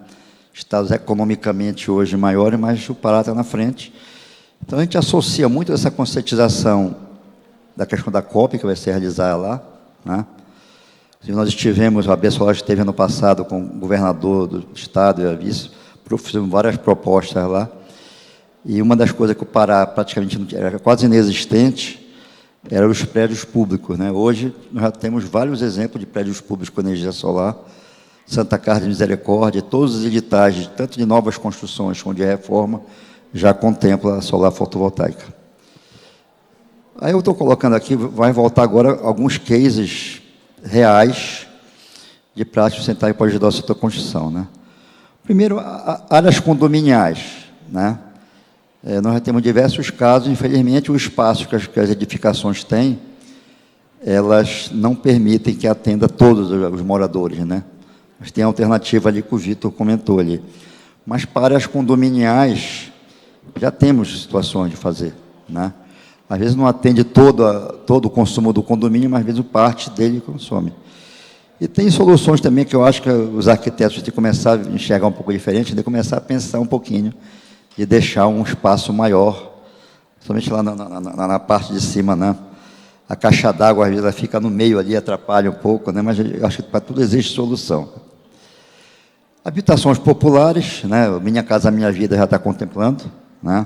Estados economicamente hoje maiores, mas o Pará está na frente. Então, a gente associa muito essa conscientização da questão da COP, que vai ser realizada lá, né? Nós estivemos, a AB Solar esteve ano passado com o governador do estado e a vice, fizemos várias propostas lá, e uma das coisas que o Pará praticamente era quase inexistente eram os prédios públicos, né? Hoje, nós já temos vários exemplos de prédios públicos com energia solar, Santa Casa de Misericórdia, todos os editais, tanto de novas construções como de reforma, já contempla a solar fotovoltaica. Aí eu estou colocando aqui, vai voltar agora alguns cases reais de práticas sustentáveis para ajudar o setor da construção, né? Primeiro, áreas condominiais, né? Nós já temos diversos casos, infelizmente, o espaço que as edificações têm, elas não permitem que atenda todos os moradores, né? Mas tem a alternativa ali que o Vitor comentou ali. Mas para as condominiais, já temos situações de fazer, né? Às vezes não atende todo o consumo do condomínio, mas às vezes parte dele consome. E tem soluções também que eu acho que os arquitetos têm que começar a enxergar um pouco diferente, têm que começar a pensar um pouquinho e deixar um espaço maior, somente lá na parte de cima, né? A caixa d'água, às vezes, ela fica no meio ali, atrapalha um pouco, né? Mas eu acho que para tudo existe solução. Habitações populares, né? Minha Casa Minha Vida já está contemplando, né?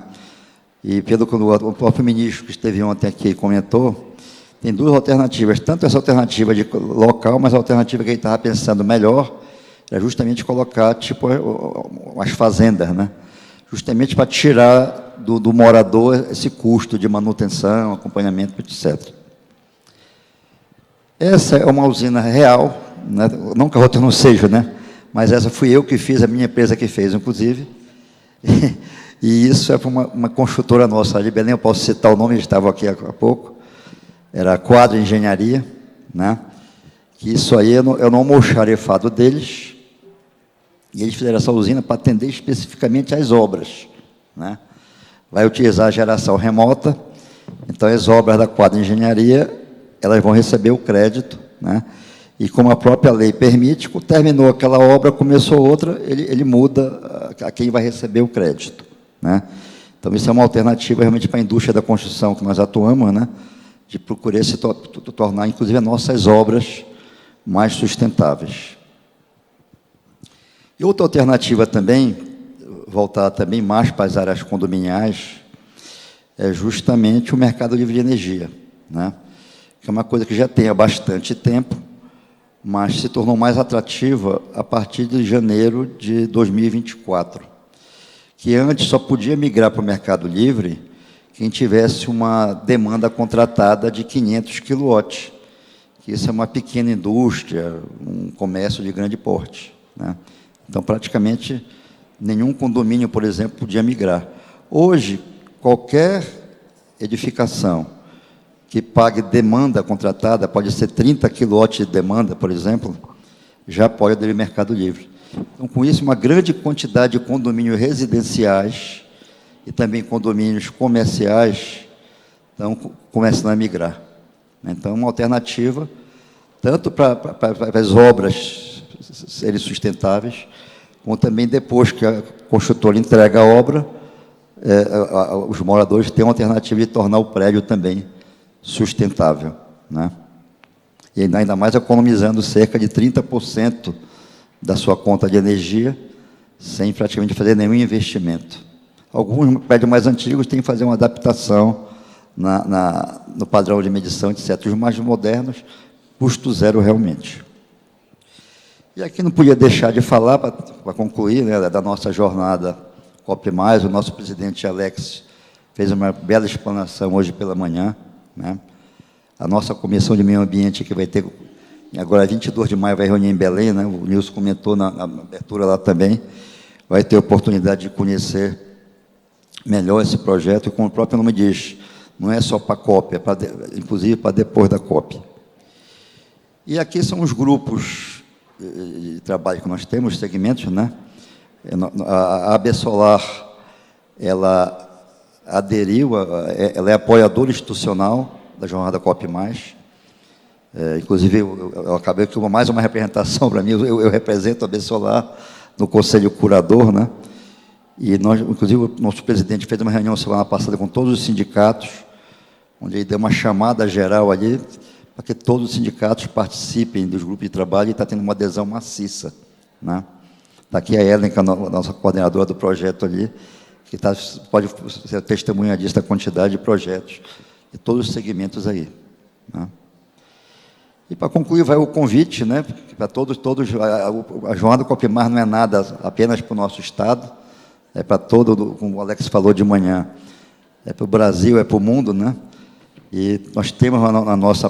E pelo que o próprio ministro que esteve ontem aqui comentou, tem 2 alternativas, tanto essa alternativa de local, mas a alternativa que ele estava pensando melhor é justamente colocar, tipo, as fazendas, né? Justamente para tirar do morador esse custo de manutenção, acompanhamento, etc. Essa é uma usina real, né? Não que a outra não seja, né? Mas essa fui eu que fiz, a minha empresa que fez, inclusive. E isso é para uma construtora nossa ali de Belém, eu posso citar o nome, eles estavam aqui há pouco, era a Quadro Engenharia, né? Que isso aí é no almoxarifado deles, e eles fizeram essa usina para atender especificamente às obras, né? Vai utilizar a geração remota, então as obras da Quadro Engenharia, elas vão receber o crédito, né? E como a própria lei permite, terminou aquela obra, começou outra, ele muda a quem vai receber o crédito, né? Então, isso é uma alternativa realmente para a indústria da construção que nós atuamos, né? De procurar se tornar, inclusive, as nossas obras mais sustentáveis. E outra alternativa também, voltar também mais para as áreas condominiais, é justamente o mercado livre de energia, né? Que é uma coisa que já tem há bastante tempo, mas se tornou mais atrativa a partir de janeiro de 2024, que antes só podia migrar para o mercado livre quem tivesse uma demanda contratada de 500 quilowatts, que isso é uma pequena indústria, um comércio de grande porte, né? Então, praticamente, nenhum condomínio, por exemplo, podia migrar. Hoje, qualquer edificação que pague demanda contratada, pode ser 30 quilowatts de demanda, por exemplo, já pode aderir ao mercado livre. Então, com isso, uma grande quantidade de condomínios residenciais e também condomínios comerciais estão começando a migrar. Então, uma alternativa, tanto para as obras serem sustentáveis, como também depois que a construtora entrega a obra, os moradores têm uma alternativa de tornar o prédio também sustentável, né? E ainda mais economizando cerca de 30% da sua conta de energia, sem praticamente fazer nenhum investimento. Alguns prédios mais antigos têm que fazer uma adaptação no padrão de medição, etc. Os mais modernos, custo zero realmente. E aqui não podia deixar de falar, para concluir, né, da nossa jornada COP+, o nosso presidente Alex fez uma bela explanação hoje pela manhã, né? A nossa Comissão de Meio Ambiente, que vai ter, agora 22 de maio, vai reunir em Belém, né? O Nilson comentou na abertura lá também, vai ter oportunidade de conhecer melhor esse projeto, e como o próprio nome diz, não é só para a COP, inclusive para depois da COP. E aqui são os grupos de trabalho que nós temos, segmentos, né? A AB Solar, ela aderiu, ela é apoiadora institucional da jornada COP+. Inclusive, eu acabei com mais uma representação para mim, eu represento a AB Solar no Conselho Curador, né? E nós, inclusive, o nosso presidente fez uma reunião semana passada com todos os sindicatos, onde ele deu uma chamada geral ali, para que todos os sindicatos participem dos grupos de trabalho, e está tendo uma adesão maciça, né? Está aqui a Ellen, que é a nossa coordenadora do projeto ali, que pode ser testemunha disso, da quantidade de projetos, de todos os segmentos aí, né? E, para concluir, vai o convite, né, para todos, a jornada COP+ não é nada apenas para o nosso Estado, é para todo, como o Alex falou de manhã, é para o Brasil, é para o mundo, né? E nós temos na nossa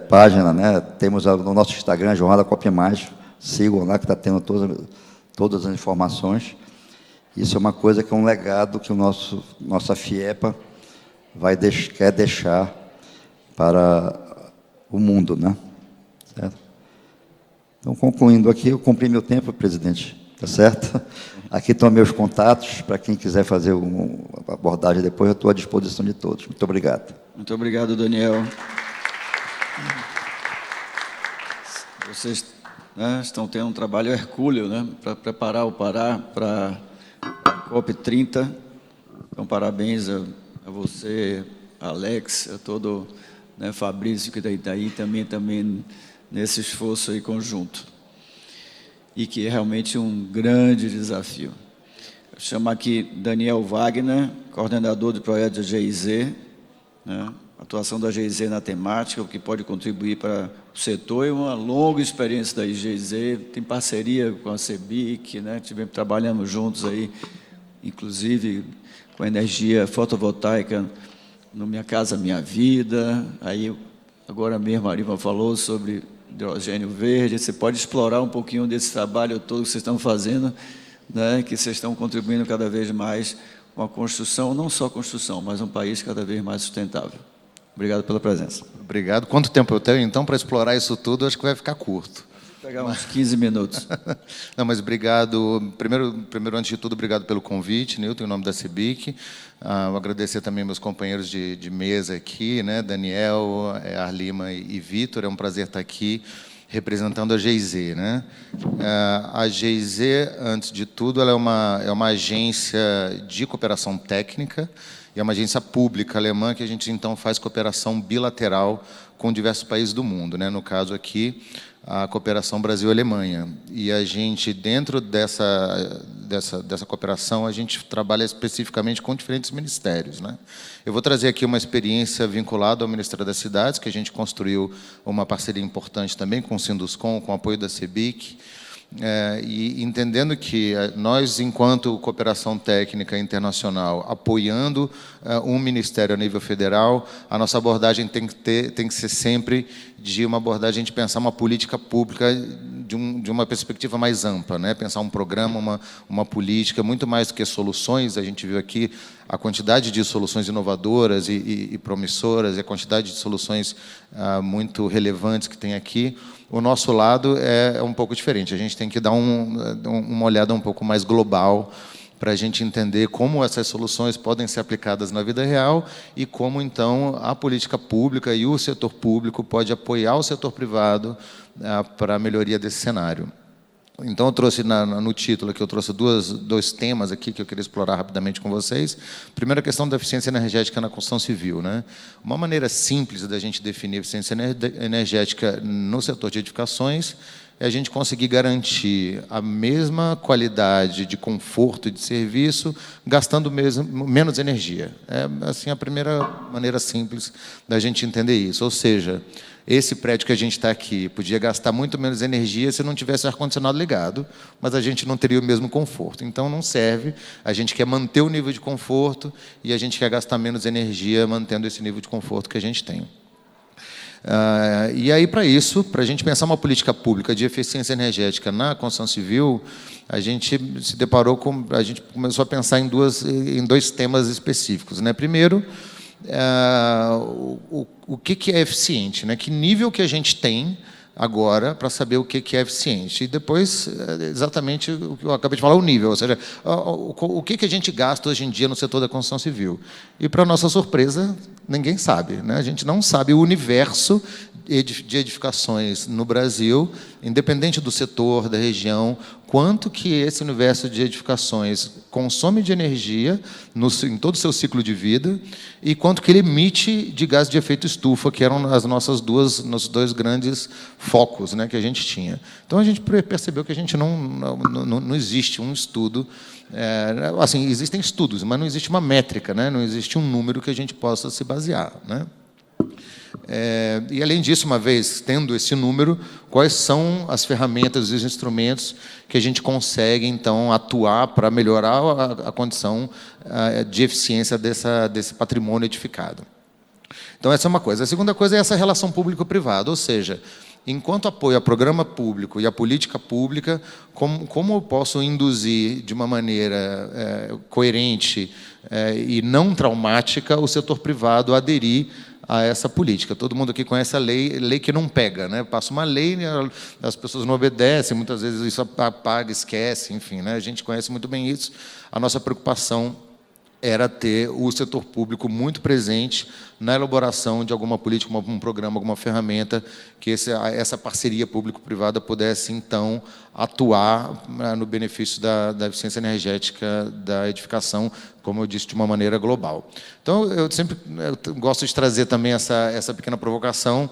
página, né, temos no nosso Instagram, Jornada COP+, sigam lá, que está tendo todas as informações. Isso é uma coisa que é um legado que nossa FIEPA quer deixar para o mundo, né? Certo? Então, concluindo aqui, eu cumpri meu tempo, presidente, tá certo? Aqui estão meus contatos, para quem quiser fazer uma abordagem depois, eu estou à disposição de todos. Muito obrigado. Muito obrigado, Daniel. Vocês, né, estão tendo um trabalho hercúleo, né, para preparar o Pará para a COP30. Então, parabéns a você, a Alex, a todo, né, Fabrício, que está aí também nesse esforço aí conjunto. E que é realmente um grande desafio. Eu chamo aqui Daniel Wagner, coordenador do projeto da GIZ, né, atuação da GIZ na temática, o que pode contribuir para o setor, e uma longa experiência da GIZ, tem parceria com a CEBIC, né, trabalhamos juntos aí, inclusive com energia fotovoltaica no Minha Casa Minha Vida, aí agora mesmo a Ariva falou sobre hidrogênio verde. Você pode explorar um pouquinho desse trabalho todo que vocês estão fazendo, né, que vocês estão contribuindo cada vez mais com a construção, não só construção, mas um país cada vez mais sustentável. Obrigado pela presença. Obrigado. Quanto tempo eu tenho, então, para explorar isso tudo? Acho que vai ficar curto. Vou pegar uns 15 minutos. Não, mas obrigado. Primeiro, antes de tudo, obrigado pelo convite, Nilton, em nome da CEBIC. Vou agradecer também meus companheiros de mesa aqui, né, Daniel, Arlima e Vitor. É um prazer estar aqui representando a GIZ, né? A GIZ, antes de tudo, ela é uma agência de cooperação técnica, e é uma agência pública alemã que a gente, então, faz cooperação bilateral com diversos países do mundo, né? No caso aqui, a cooperação Brasil-Alemanha. E a gente, dentro dessa cooperação, a gente trabalha especificamente com diferentes ministérios, né? Eu vou trazer aqui uma experiência vinculada ao Ministério das Cidades, que a gente construiu uma parceria importante também com o Sinduscom, com o apoio da CEBIC, e entendendo que nós, enquanto cooperação técnica internacional, apoiando um ministério a nível federal, a nossa abordagem tem que ser sempre de uma abordagem de pensar uma política pública de uma perspectiva mais ampla, né? Pensar um programa, uma política, muito mais do que soluções. A gente viu aqui a quantidade de soluções inovadoras e promissoras, e a quantidade de soluções muito relevantes que tem aqui. O nosso lado é um pouco diferente. A gente tem que dar uma olhada um pouco mais global para a gente entender como essas soluções podem ser aplicadas na vida real e como, então, a política pública e o setor público pode apoiar o setor privado para a melhoria desse cenário. Então, eu trouxe no título aqui, eu trouxe dois temas aqui que eu queria explorar rapidamente com vocês. Primeiro, a questão da eficiência energética na construção civil, né? Uma maneira simples da gente definir eficiência energética no setor de edificações é a gente conseguir garantir a mesma qualidade de conforto e de serviço, gastando menos energia. É assim, a primeira maneira simples da gente entender isso. Ou seja, esse prédio que a gente está aqui podia gastar muito menos energia se não tivesse ar-condicionado ligado, mas a gente não teria o mesmo conforto. Então, não serve. A gente quer manter o nível de conforto e a gente quer gastar menos energia mantendo esse nível de conforto que a gente tem. E aí, para isso, para a gente pensar uma política pública de eficiência energética na construção civil, a gente se deparou com... A gente começou a pensar em dois temas específicos, né? Primeiro, o que é eficiente, né? Que nível que a gente tem agora para saber o que é eficiente. E depois, exatamente o que eu acabei de falar, o nível, ou seja, o que a gente gasta hoje em dia no setor da construção civil. E, para nossa surpresa, ninguém sabe, né? A gente não sabe o universo de edificações no Brasil, independente do setor, da região, quanto que esse universo de edificações consome de energia em todo o seu ciclo de vida e quanto que ele emite de gás de efeito estufa, que eram as nossos dois grandes focos, né, que a gente tinha. Então, a gente percebeu que a gente não existe um estudo, assim, existem estudos, mas não existe uma métrica, né, não existe um número que a gente possa se basear, né? E, além disso, uma vez tendo esse número, quais são as ferramentas e os instrumentos que a gente consegue, então, atuar para melhorar a condição de eficiência desse patrimônio edificado. Então, essa é uma coisa. A segunda coisa é essa relação público-privada, ou seja, enquanto apoio ao programa público e à política pública, como eu posso induzir de uma maneira coerente e não traumática o setor privado a aderir a essa política. Todo mundo aqui conhece a lei que não pega, né? Passa uma lei, as pessoas não obedecem, muitas vezes isso apaga, esquece, enfim, né? A gente conhece muito bem isso. A nossa preocupação era ter o setor público muito presente na elaboração de alguma política, um programa, alguma ferramenta, que essa parceria público-privada pudesse, então, atuar no benefício da eficiência energética da edificação, como eu disse, de uma maneira global. Então, eu gosto de trazer também essa pequena provocação,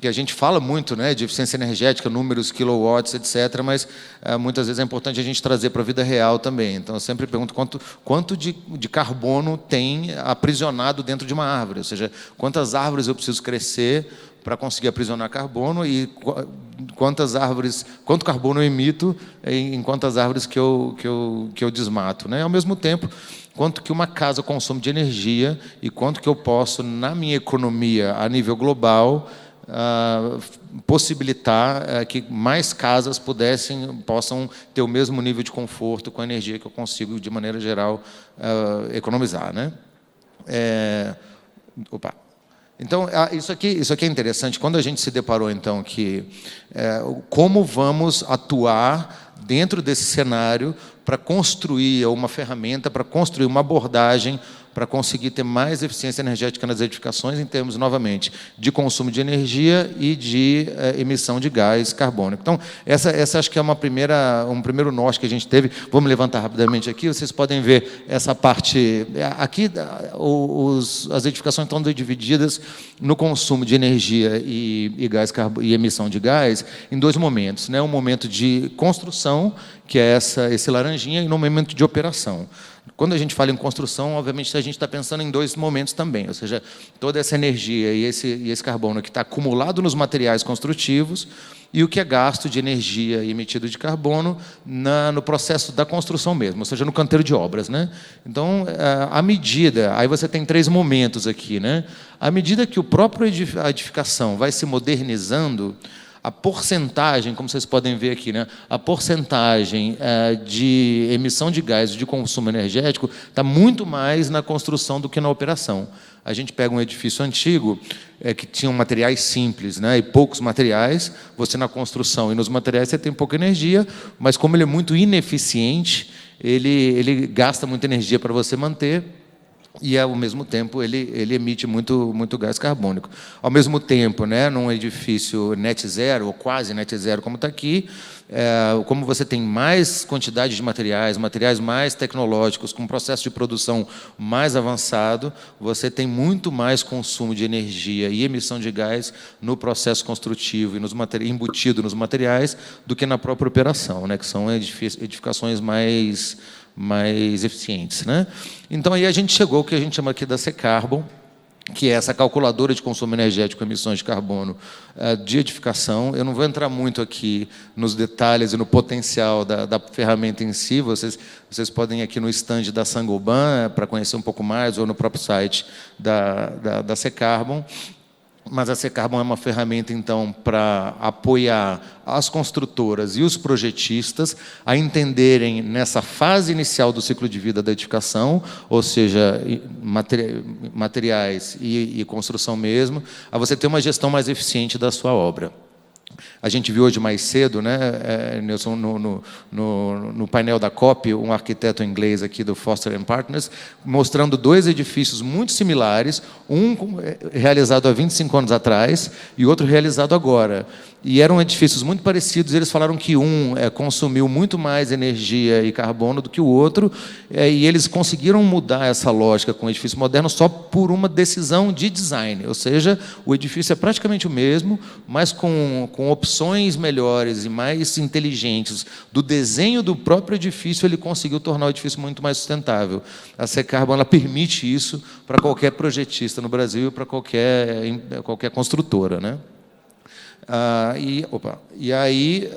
que a gente fala muito, né, de eficiência energética, números, quilowatts, etc., mas muitas vezes é importante a gente trazer para a vida real também. Então, eu sempre pergunto quanto de carbono tem aprisionado dentro de uma árvore, ou seja, quantas árvores eu preciso crescer para conseguir aprisionar carbono e quanto carbono eu emito em quantas árvores que eu desmato, né? Ao mesmo tempo, quanto que uma casa consome de energia e quanto que eu posso, na minha economia a nível global, possibilitar que mais casas possam ter o mesmo nível de conforto com a energia que eu consigo, de maneira geral, economizar, né? Então, isso aqui é interessante. Quando a gente se deparou, então, como vamos atuar dentro desse cenário para construir uma ferramenta, para construir uma abordagem para conseguir ter mais eficiência energética nas edificações em termos, novamente, de consumo de energia e de emissão de gás carbônico. Então, essa acho que é um primeiro norte que a gente teve. Vamos levantar rapidamente aqui, vocês podem ver essa parte. Aqui, as edificações estão divididas no consumo de energia e gás e emissão de gás em dois momentos, né? Um momento de construção, que é esse laranjinha, e no momento de operação. Quando a gente fala em construção, obviamente a gente está pensando em dois momentos também, ou seja, toda essa energia e esse carbono que está acumulado nos materiais construtivos e o que é gasto de energia e emitido de carbono no processo da construção mesmo, ou seja, no canteiro de obras, né? Então, à medida, aí você tem três momentos aqui, né? À medida que a edificação vai se modernizando, a porcentagem, como vocês podem ver aqui, né, a porcentagem de emissão de gás de consumo energético está muito mais na construção do que na operação. A gente pega um edifício antigo que tinha materiais simples, né, e poucos materiais. Você, na construção e nos materiais, você tem pouca energia, mas como ele é muito ineficiente, ele gasta muita energia para você manter, e, ao mesmo tempo, ele emite muito gás carbônico. Ao mesmo tempo, né, num edifício net zero, ou quase net zero, como está aqui, como você tem mais quantidade de materiais mais tecnológicos, com um processo de produção mais avançado, você tem muito mais consumo de energia e emissão de gás no processo construtivo e embutido nos materiais do que na própria operação, né, que são edificações mais eficientes, né? Então, aí a gente chegou ao que a gente chama aqui da Secarbon, que é essa calculadora de consumo energético e emissões de carbono de edificação. Eu não vou entrar muito aqui nos detalhes e no potencial da ferramenta em si. Vocês podem ir aqui no stand da Saint-Gobain para conhecer um pouco mais, ou no próprio site da Secarbon. Mas a Secarbon é uma ferramenta, então, para apoiar as construtoras e os projetistas a entenderem, nessa fase inicial do ciclo de vida da edificação, ou seja, materiais e construção mesmo, a você ter uma gestão mais eficiente da sua obra. A gente viu hoje mais cedo, né, Nilson, no painel da COP, um arquiteto inglês aqui do Foster & Partners, mostrando dois edifícios muito similares, um realizado há 25 anos atrás e outro realizado agora. E eram edifícios muito parecidos, eles falaram que um consumiu muito mais energia e carbono do que o outro, e eles conseguiram mudar essa lógica com o edifício moderno só por uma decisão de design, ou seja, o edifício é praticamente o mesmo, mas com opções melhores e mais inteligentes do desenho do próprio edifício, ele conseguiu tornar o edifício muito mais sustentável. A Secarbon, ela permite isso para qualquer projetista no Brasil e para qualquer construtora, né? E aí,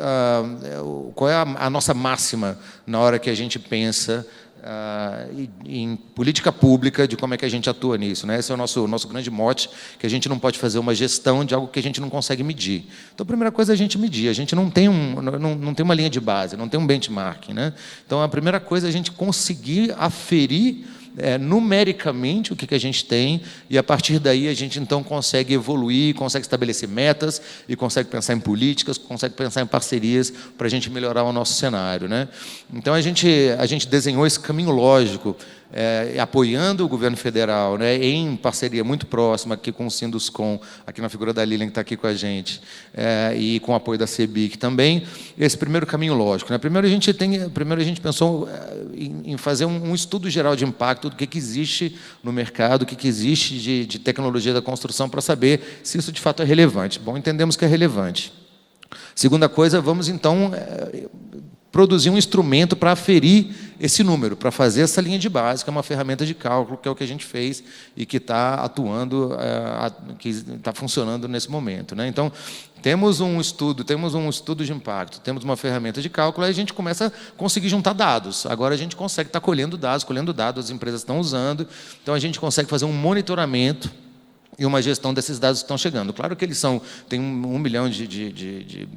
qual é a nossa máxima na hora que a gente pensa em política pública, de como é que a gente atua nisso, né? Esse é o nosso grande mote, que a gente não pode fazer uma gestão de algo que a gente não consegue medir. Então, a primeira coisa é a gente medir. A gente não tem uma linha de base, não tem um benchmarking, né? Então, a primeira coisa é a gente conseguir aferir numericamente o que a gente tem, e a partir daí a gente então consegue evoluir, consegue estabelecer metas e consegue pensar em políticas, consegue pensar em parcerias para a gente melhorar o nosso cenário, né? Então a gente desenhou esse caminho lógico, apoiando o governo federal, né, em parceria muito próxima aqui com o Sinduscom, aqui na figura da Lilian, que está aqui com a gente, e com o apoio da CEBIC também, esse primeiro caminho lógico, né? Primeiro a gente pensou em fazer um estudo geral de impacto do que existe no mercado, o que existe de tecnologia da construção, para saber se isso de fato é relevante. Bom, entendemos que é relevante. Segunda coisa, vamos então produzir um instrumento para aferir esse número, para fazer essa linha de base, que é uma ferramenta de cálculo, que é o que a gente fez e que está atuando, que está funcionando nesse momento, né? Então, temos um estudo de impacto, temos uma ferramenta de cálculo, aí a gente começa a conseguir juntar dados. Agora a gente consegue estar colhendo dados, as empresas estão usando, então a gente consegue fazer um monitoramento e uma gestão desses dados que estão chegando. Claro que eles têm um milhão de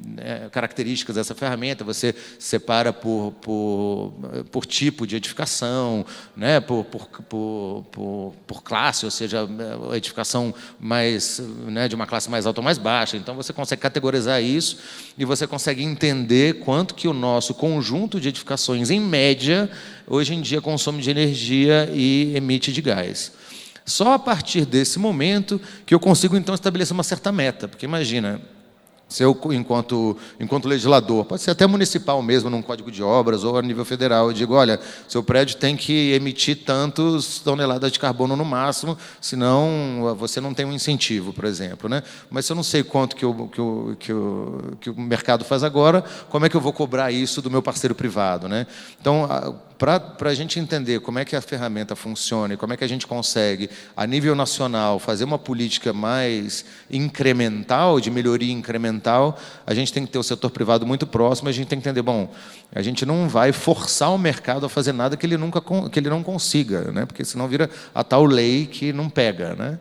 características dessa ferramenta, você separa por tipo de edificação, né, por classe, ou seja, a edificação mais, né, de uma classe mais alta ou mais baixa. Então, você consegue categorizar isso e você consegue entender quanto que o nosso conjunto de edificações, em média, hoje em dia consome de energia e emite de gás. Só a partir desse momento que eu consigo, então, estabelecer uma certa meta. Porque, imagina, se eu, enquanto legislador, pode ser até municipal mesmo, num código de obras, ou a nível federal, eu digo, olha, seu prédio tem que emitir tantos toneladas de carbono no máximo, senão você não tem um incentivo, por exemplo, né? Mas se eu não sei quanto que o mercado faz agora, como é que eu vou cobrar isso do meu parceiro privado, né? Então, para a gente entender como é que a ferramenta funciona e como é que a gente consegue, a nível nacional, fazer uma política mais incremental, de melhoria incremental, a gente tem que ter o setor privado muito próximo, a gente tem que entender, bom, a gente não vai forçar o mercado a fazer nada que ele não consiga, né? Porque senão vira a tal lei que não pega, né?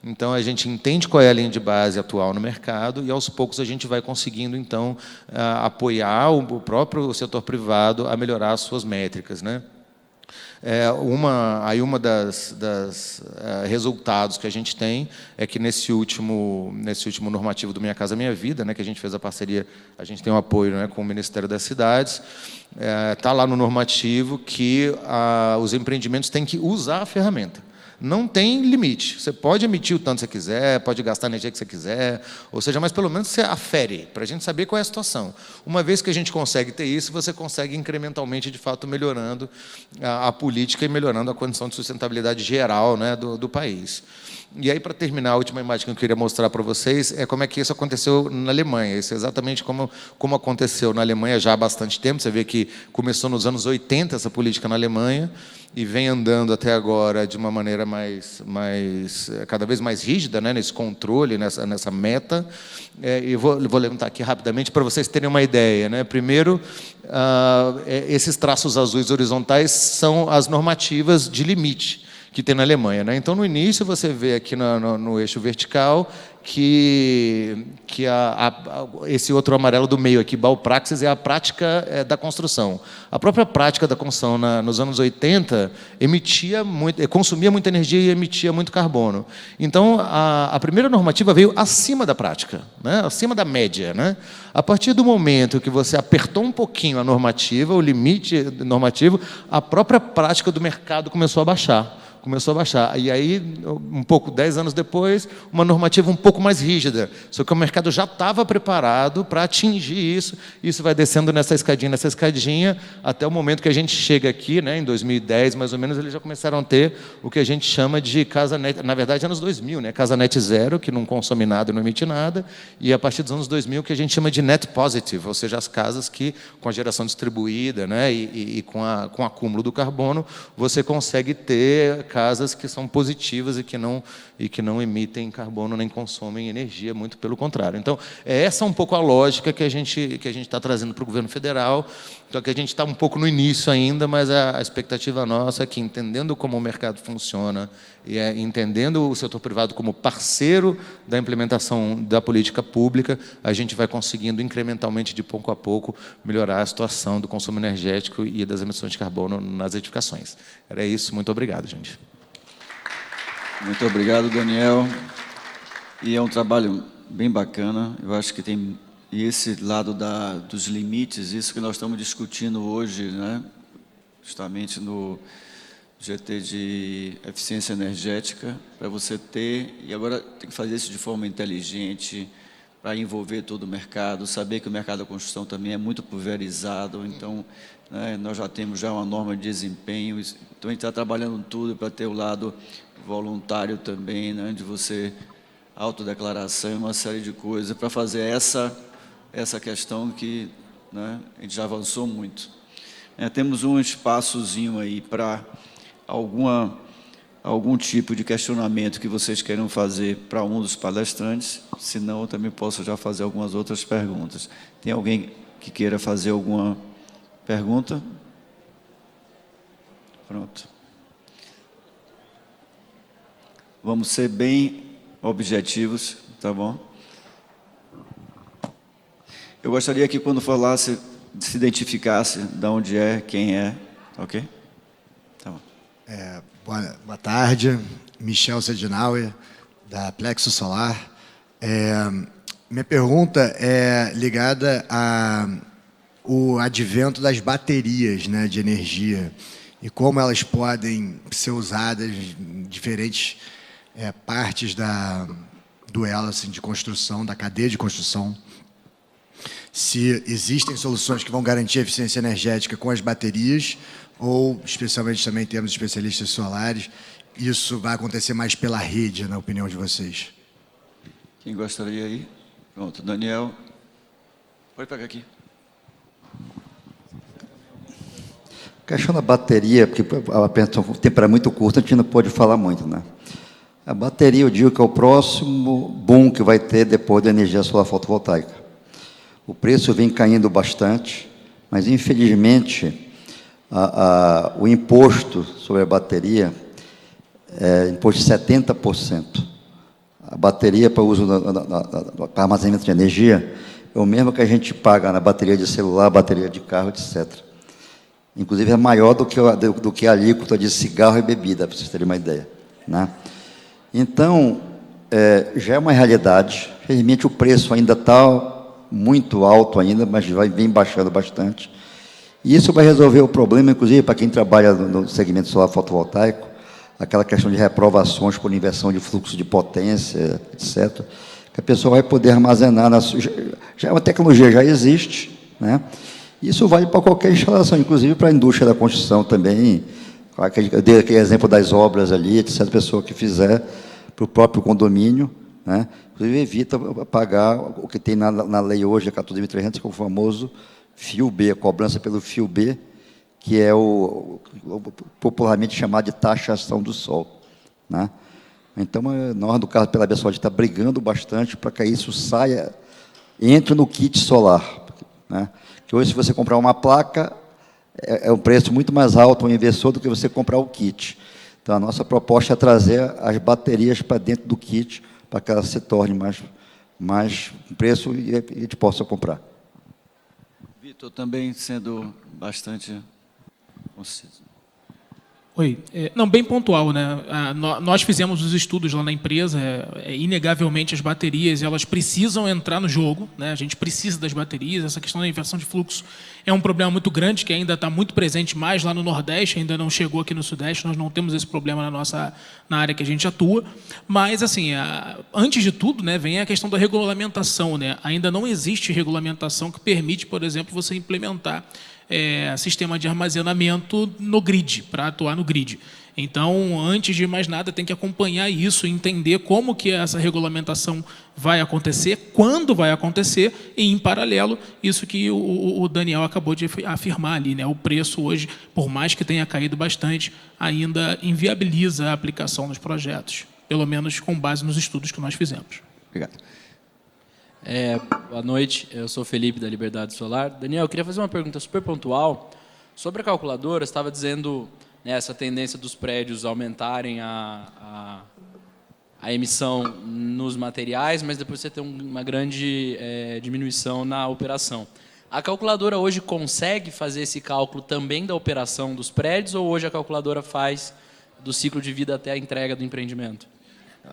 Então, a gente entende qual é a linha de base atual no mercado e, aos poucos, a gente vai conseguindo, então, apoiar o próprio setor privado a melhorar as suas métricas, né? Uma das resultados que a gente tem é que nesse último normativo do Minha Casa Minha Vida, né, que a gente fez a parceria, a gente tem um apoio, né, com o Ministério das Cidades, está lá no normativo que os empreendimentos têm que usar a ferramenta. Não tem limite. Você pode emitir o tanto que você quiser, pode gastar a energia que você quiser, ou seja, mas pelo menos você afere, para a gente saber qual é a situação. Uma vez que a gente consegue ter isso, você consegue incrementalmente, de fato, melhorando a política e melhorando a condição de sustentabilidade geral, né, do país. E aí, para terminar, a última imagem que eu queria mostrar para vocês é como é que isso aconteceu na Alemanha. Isso é exatamente como aconteceu na Alemanha já há bastante tempo. Você vê que começou nos anos 80 essa política na Alemanha e vem andando até agora de uma maneira cada vez mais rígida, né, nesse controle, nessa meta. E vou levantar aqui rapidamente para vocês terem uma ideia, né? Primeiro, esses traços azuis horizontais são as normativas de limite que tem na Alemanha, né? Então, no início, você vê aqui no eixo vertical que esse outro amarelo do meio aqui, Baupraxis, é a prática da construção. A própria prática da construção nos anos 80 consumia muita energia e emitia muito carbono. Então, a primeira normativa veio acima da prática, né? Acima da média, né? A partir do momento que você apertou um pouquinho a normativa, o limite normativo, a própria prática do mercado começou a baixar. E aí, 10 anos depois, uma normativa um pouco mais rígida. Só que o mercado já estava preparado para atingir isso. Isso vai descendo nessa escadinha, até o momento que a gente chega aqui, né, em 2010, mais ou menos, eles já começaram a ter o que a gente chama de casa net, na verdade, anos 2000, né, casa net zero, que não consome nada e não emite nada, e a partir dos anos 2000, o que a gente chama de net positive, ou seja, as casas que, com a geração distribuída, né, e com o acúmulo do carbono, você consegue ter casas que são positivas e que não emitem carbono nem consomem energia, muito pelo contrário. Então, essa é um pouco a lógica que a gente está trazendo para o governo federal. Então, que a gente está um pouco no início ainda, mas a expectativa nossa é que, entendendo como o mercado funciona e entendendo o setor privado como parceiro da implementação da política pública, a gente vai conseguindo incrementalmente, de pouco a pouco, melhorar a situação do consumo energético e das emissões de carbono nas edificações. Era isso. Muito obrigado, gente. Muito obrigado, Daniel. E é um trabalho bem bacana. Eu acho que tem esse lado dos limites, isso que nós estamos discutindo hoje, né? Justamente no GT de eficiência energética, para você ter, e agora tem que fazer isso de forma inteligente, para envolver todo o mercado, saber que o mercado da construção também é muito pulverizado, então, né, nós já temos uma norma de desempenho, então a gente está trabalhando tudo para ter o lado voluntário também, né, de você autodeclaração e uma série de coisas, para fazer essa questão que, né, a gente já avançou muito. Temos um espaçozinho aí para algum tipo de questionamento que vocês queiram fazer para um dos palestrantes, senão eu também posso já fazer algumas outras perguntas. Tem alguém que queira fazer alguma pergunta? Pronto. Vamos ser bem objetivos, tá bom? Eu gostaria que, quando falasse, se identificasse de onde é, quem é, ok? Tá bom. Boa tarde, Michel Sedinauer, da Plexo Solar. Minha pergunta é ligada ao advento das baterias, né, de energia e como elas podem ser usadas em diferentes partes do elo assim, de construção, da cadeia de construção. Se existem soluções que vão garantir a eficiência energética com as baterias, ou, especialmente também em termos de especialistas solares, isso vai acontecer mais pela rede, na opinião de vocês? Quem gostaria aí? Pronto, Daniel. Pode pegar aqui. A questão da bateria, porque o tempo era muito curto, a gente não pode falar muito, né? A bateria, eu digo que é o próximo boom que vai ter depois da energia solar fotovoltaica. O preço vem caindo bastante, mas, infelizmente, o imposto sobre a bateria é imposto de 70%. A bateria para uso para armazenamento de energia é o mesmo que a gente paga na bateria de celular, bateria de carro, etc. Inclusive, é maior do que a alíquota de cigarro e bebida, para vocês terem uma ideia, né? Então, já é uma realidade. Realmente, o preço ainda está muito alto ainda, mas vem baixando bastante. E isso vai resolver o problema, inclusive, para quem trabalha no segmento solar fotovoltaico, aquela questão de reprovações por inversão de fluxo de potência, etc., que a pessoa vai poder armazenar, a tecnologia já existe, né? Isso vale para qualquer instalação, inclusive para a indústria da construção também. Eu dei aquele exemplo das obras ali, etc., a pessoa que fizer para o próprio condomínio, né? Inclusive, evita pagar o que tem na lei hoje, a 14.300, que é o famoso fio B, a cobrança pelo fio B, que é o popularmente chamado de taxação do sol, né? Então, nós, no caso pela Besol, está brigando bastante para que isso saia, entre no kit solar, né? Que hoje, se você comprar uma placa, é um preço muito mais alto ao investidor do que você comprar o kit. Então, a nossa proposta é trazer as baterias para dentro do kit, para que ela se torne mais preço e a gente possa comprar. Vitor, também sendo bastante conciso. Oi. Não, bem pontual, né? Nós fizemos os estudos lá na empresa, inegavelmente as baterias elas precisam entrar no jogo, né? A gente precisa das baterias, essa questão da inversão de fluxo é um problema muito grande, que ainda está muito presente mais lá no Nordeste, ainda não chegou aqui no Sudeste, nós não temos esse problema na área que a gente atua, mas, assim, antes de tudo, né, vem a questão da regulamentação, né? Ainda não existe regulamentação que permite, por exemplo, você implementar sistema de armazenamento no grid, para atuar no grid. Então, antes de mais nada, tem que acompanhar isso, entender como que essa regulamentação vai acontecer, quando vai acontecer, e, em paralelo, isso que o Daniel acabou de afirmar ali, né? O preço hoje, por mais que tenha caído bastante, ainda inviabiliza a aplicação dos projetos, pelo menos com base nos estudos que nós fizemos. Obrigado. Boa noite, eu sou o Felipe, da Liberdade Solar. Daniel, eu queria fazer uma pergunta super pontual sobre a calculadora. Você estava dizendo, né, essa tendência dos prédios aumentarem a emissão nos materiais, mas depois você tem uma grande diminuição na operação. A calculadora hoje consegue fazer esse cálculo também da operação dos prédios, ou hoje a calculadora faz do ciclo de vida até a entrega do empreendimento?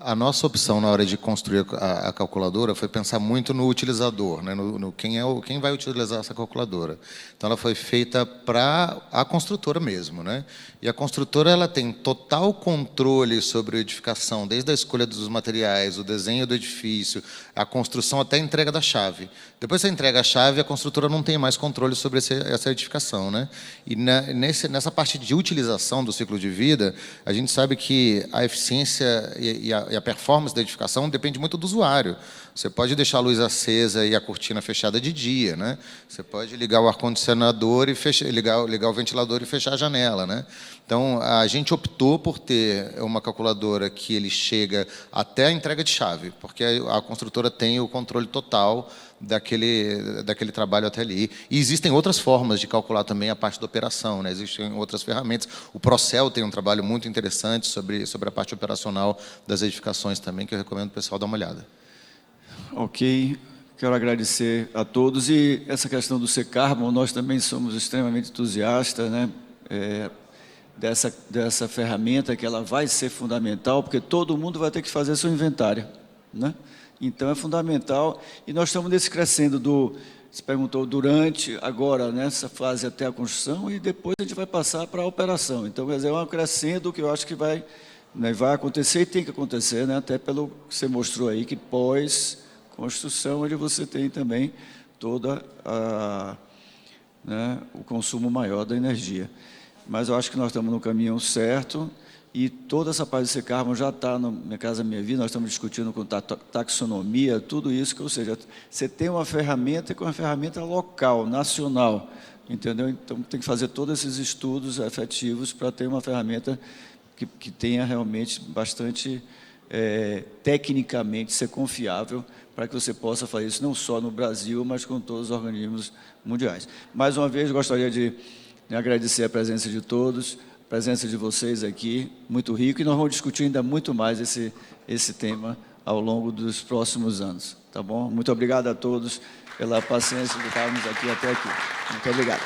A nossa opção na hora de construir a calculadora foi pensar muito no utilizador, né? Quem vai utilizar essa calculadora. Então, ela foi feita para a construtora mesmo, né? E a construtora ela tem total controle sobre a edificação, desde a escolha dos materiais, o desenho do edifício, a construção até a entrega da chave. Depois que você entrega a chave, a construtora não tem mais controle sobre essa edificação, né? E nessa parte de utilização do ciclo de vida, a gente sabe que a eficiência e a performance da edificação depende muito do usuário. Você pode deixar a luz acesa e a cortina fechada de dia, né? Você pode ligar o ar-condicionador e ligar o ventilador e fechar a janela, né? Então, a gente optou por ter uma calculadora que ele chega até a entrega de chave, porque a construtora tem o controle total daquele trabalho até ali. E existem outras formas de calcular também a parte da operação, né? Existem outras ferramentas. O Procel tem um trabalho muito interessante sobre a parte operacional das edificações também, que eu recomendo o pessoal dar uma olhada. Ok, quero agradecer a todos. E essa questão do C-Carbon, nós também somos extremamente entusiastas, né? Dessa ferramenta, que ela vai ser fundamental, porque todo mundo vai ter que fazer seu inventário, né? Então, é fundamental. E nós estamos nesse crescendo você perguntou, durante, agora, nessa fase até a construção, e depois a gente vai passar para a operação. Então, quer dizer, é um crescendo que eu acho que vai acontecer e tem que acontecer, né? Até pelo que você mostrou aí, que pós-construção, onde você tem também toda o consumo maior da energia. Mas eu acho que nós estamos no caminho certo e toda essa parte de C-Carbon já está no Minha Casa Minha Vida, nós estamos discutindo com taxonomia, tudo isso, ou seja, você tem uma ferramenta que é uma ferramenta local, nacional, entendeu? Então, tem que fazer todos esses estudos efetivos para ter uma ferramenta que tenha realmente bastante, tecnicamente, ser confiável, para que você possa fazer isso não só no Brasil, mas com todos os organismos mundiais. Mais uma vez, gostaria de agradecer a presença de todos, a presença de vocês aqui, muito rico, e nós vamos discutir ainda muito mais esse tema ao longo dos próximos anos, tá bom? Muito obrigado a todos pela paciência de estarmos aqui até aqui. Muito obrigado.